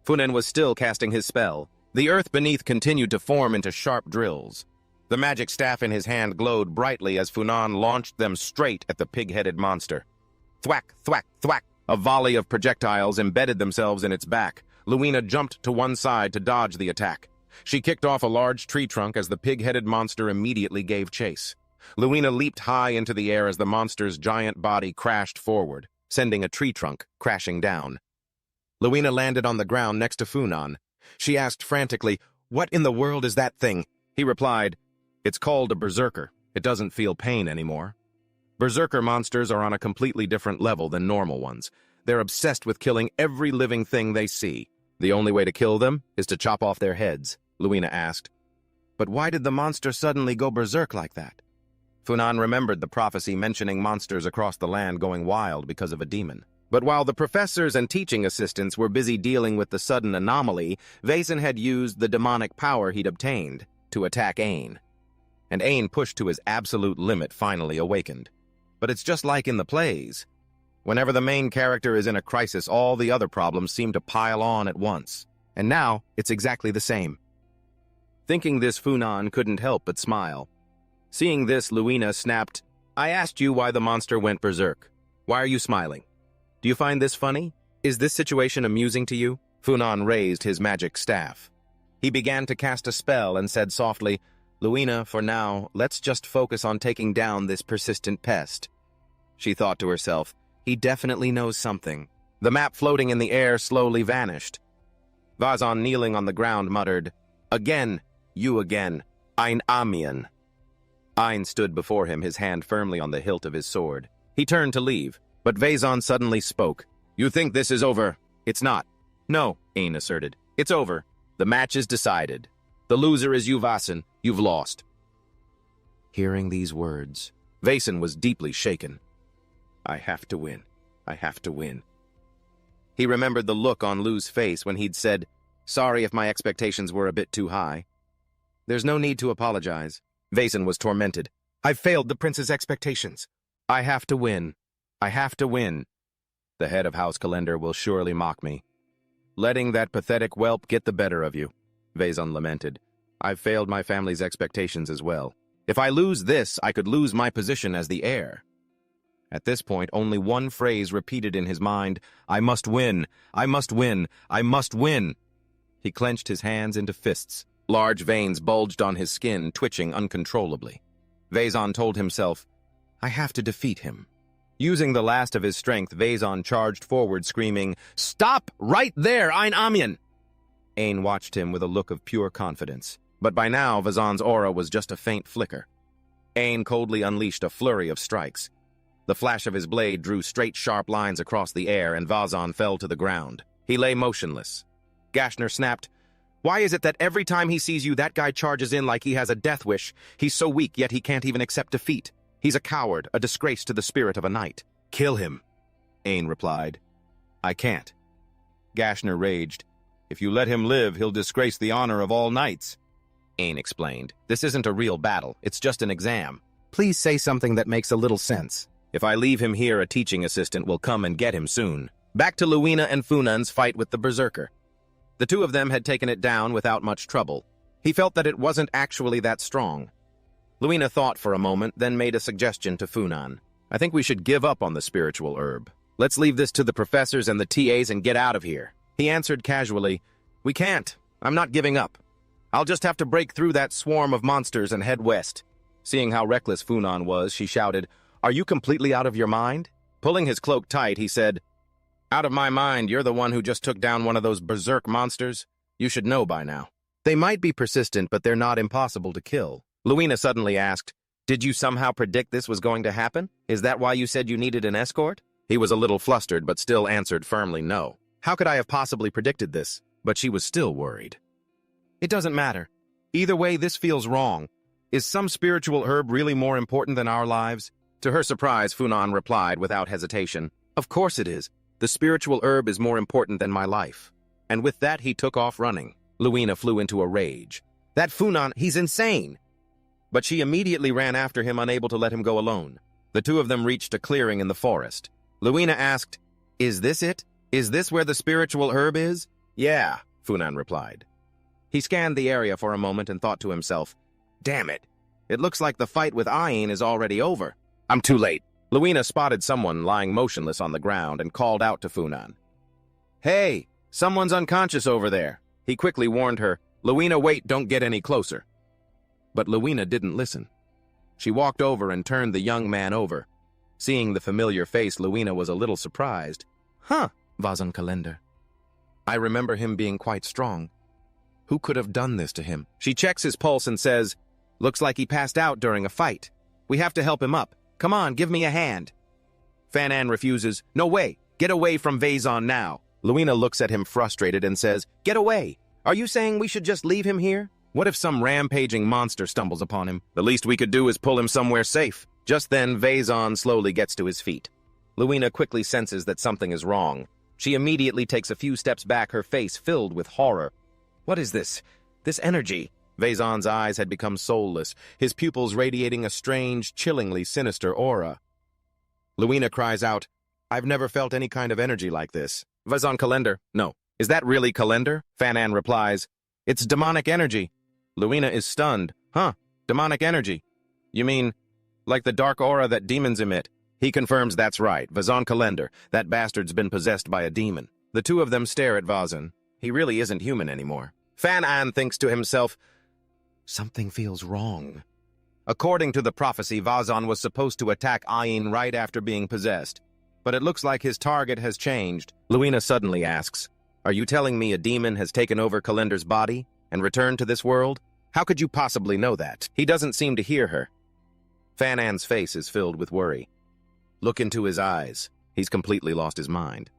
Funen was still casting his spell. The earth beneath continued to form into sharp drills. The magic staff in his hand glowed brightly as Funan launched them straight at the pig-headed monster. Thwack, thwack, thwack! A volley of projectiles embedded themselves in its back. Luina jumped to one side to dodge the attack. She kicked off a large tree trunk as the pig-headed monster immediately gave chase. Luina leaped high into the air as the monster's giant body crashed forward, sending a tree trunk crashing down. Luina landed on the ground next to Funan. She asked frantically, "What in the world is that thing?" He replied, "It's called a berserker. It doesn't feel pain anymore." Berserker monsters are on a completely different level than normal ones. They're obsessed with killing every living thing they see. The only way to kill them is to chop off their heads, Luina asked. But why did the monster suddenly go berserk like that? Funan remembered the prophecy mentioning monsters across the land going wild because of a demon. But while the professors and teaching assistants were busy dealing with the sudden anomaly, Vaesen had used the demonic power he'd obtained to attack Ain. And Ain, pushed to his absolute limit, finally awakened. But it's just like in the plays. Whenever the main character is in a crisis, all the other problems seem to pile on at once. And now, it's exactly the same. Thinking this, Funan couldn't help but smile. Seeing this, Luina snapped, "I asked you why the monster went berserk. Why are you smiling? Do you find this funny? Is this situation amusing to you?" Funan raised his magic staff. He began to cast a spell and said softly, "Luina, for now, let's just focus on taking down this persistent pest." She thought to herself, he definitely knows something. The map floating in the air slowly vanished. Vazan, kneeling on the ground, muttered, "Again, you again, Ein Amian." Ein stood before him, his hand firmly on the hilt of his sword. He turned to leave, but Vazan suddenly spoke. "You think this is over? It's not." "No," Ein asserted. "It's over. The match is decided. The loser is you, Vaesen. You've lost." Hearing these words, Vaesen was deeply shaken. I have to win. I have to win. He remembered the look on Lu's face when he'd said, "Sorry if my expectations were a bit too high." "There's no need to apologize." Vaesen was tormented. "I've failed the prince's expectations. I have to win. I have to win. The head of House Calendar will surely mock me. Letting that pathetic whelp get the better of you," Vaesen lamented. "I've failed my family's expectations as well. If I lose this, I could lose my position as the heir." At this point, only one phrase repeated in his mind, "I must win, I must win, I must win." He clenched his hands into fists. Large veins bulged on his skin, twitching uncontrollably. Vaesen told himself, "I have to defeat him." Using the last of his strength, Vaesen charged forward, screaming, "Stop right there, Ein Amian!" Ain watched him with a look of pure confidence, but by now Vazen's aura was just a faint flicker. Ain coldly unleashed a flurry of strikes. The flash of his blade drew straight, sharp lines across the air, and Vaesen fell to the ground. He lay motionless. Gashner snapped, "Why is it that every time he sees you, that guy charges in like he has a death wish? He's so weak, yet he can't even accept defeat. He's a coward, a disgrace to the spirit of a knight." "Kill him," Ain replied. "I can't." Gashner raged. If you let him live, he'll disgrace the honor of all knights. Ain explained. This isn't a real battle. It's just an exam. Please say something that makes a little sense. If I leave him here, a teaching assistant will come and get him soon. Back to Luina and Funan's fight with the berserker. The two of them had taken it down without much trouble. He felt that it wasn't actually that strong. Luina thought for a moment, then made a suggestion to Funan. I think we should give up on the spiritual herb. Let's leave this to the professors and the TAs and get out of here. He answered casually, We can't. I'm not giving up. I'll just have to break through that swarm of monsters and head west. Seeing how reckless Funan was, she shouted, Are you completely out of your mind? Pulling his cloak tight, he said, Out of my mind, you're the one who just took down one of those berserk monsters. You should know by now. They might be persistent, but they're not impossible to kill. Luina suddenly asked, Did you somehow predict this was going to happen? Is that why you said you needed an escort? He was a little flustered, but still answered firmly no. How could I have possibly predicted this? But she was still worried. It doesn't matter. Either way, this feels wrong. Is some spiritual herb really more important than our lives? To her surprise, Funan replied without hesitation, Of course it is. The spiritual herb is more important than my life. And with that, he took off running. Luina flew into a rage. That Funan, he's insane! But she immediately ran after him, unable to let him go alone. The two of them reached a clearing in the forest. Luina asked, Is this it? Is this where the spiritual herb is? Yeah, Funan replied. He scanned the area for a moment and thought to himself, Damn it. It looks like the fight with Ain is already over. I'm too late. Luina spotted someone lying motionless on the ground and called out to Funan. Hey, someone's unconscious over there. He quickly warned her, Luina, wait, don't get any closer. But Luina didn't listen. She walked over and turned the young man over. Seeing the familiar face, Luina was a little surprised. Huh, Vazon Kalender. I remember him being quite strong. Who could have done this to him? She checks his pulse and says, Looks like he passed out during a fight. We have to help him up. Come on, give me a hand. Fanan refuses. No way. Get away from Vazon now. Luina looks at him frustrated and says, Get away. Are you saying we should just leave him here? What if some rampaging monster stumbles upon him? The least we could do is pull him somewhere safe. Just then, Vazon slowly gets to his feet. Luina quickly senses that something is wrong. She immediately takes a few steps back, her face filled with horror. What is this? This energy? Vazon's eyes had become soulless, his pupils radiating a strange, chillingly sinister aura. Luina cries out, I've never felt any kind of energy like this. Vazon Kalender. No. Is that really Kalender? Fanan replies, It's demonic energy. Luina is stunned. Huh, demonic energy. You mean, like the dark aura that demons emit? He confirms that's right, Vazon Kalender. That bastard's been possessed by a demon. The two of them stare at Vazon. He really isn't human anymore. Fanan thinks to himself, Something feels wrong. According to the prophecy, Vazon was supposed to attack Ain right after being possessed. But it looks like his target has changed. Luina suddenly asks, Are you telling me a demon has taken over Kalender's body and returned to this world? How could you possibly know that? He doesn't seem to hear her. Fanan's face is filled with worry. Look into his eyes. He's completely lost his mind.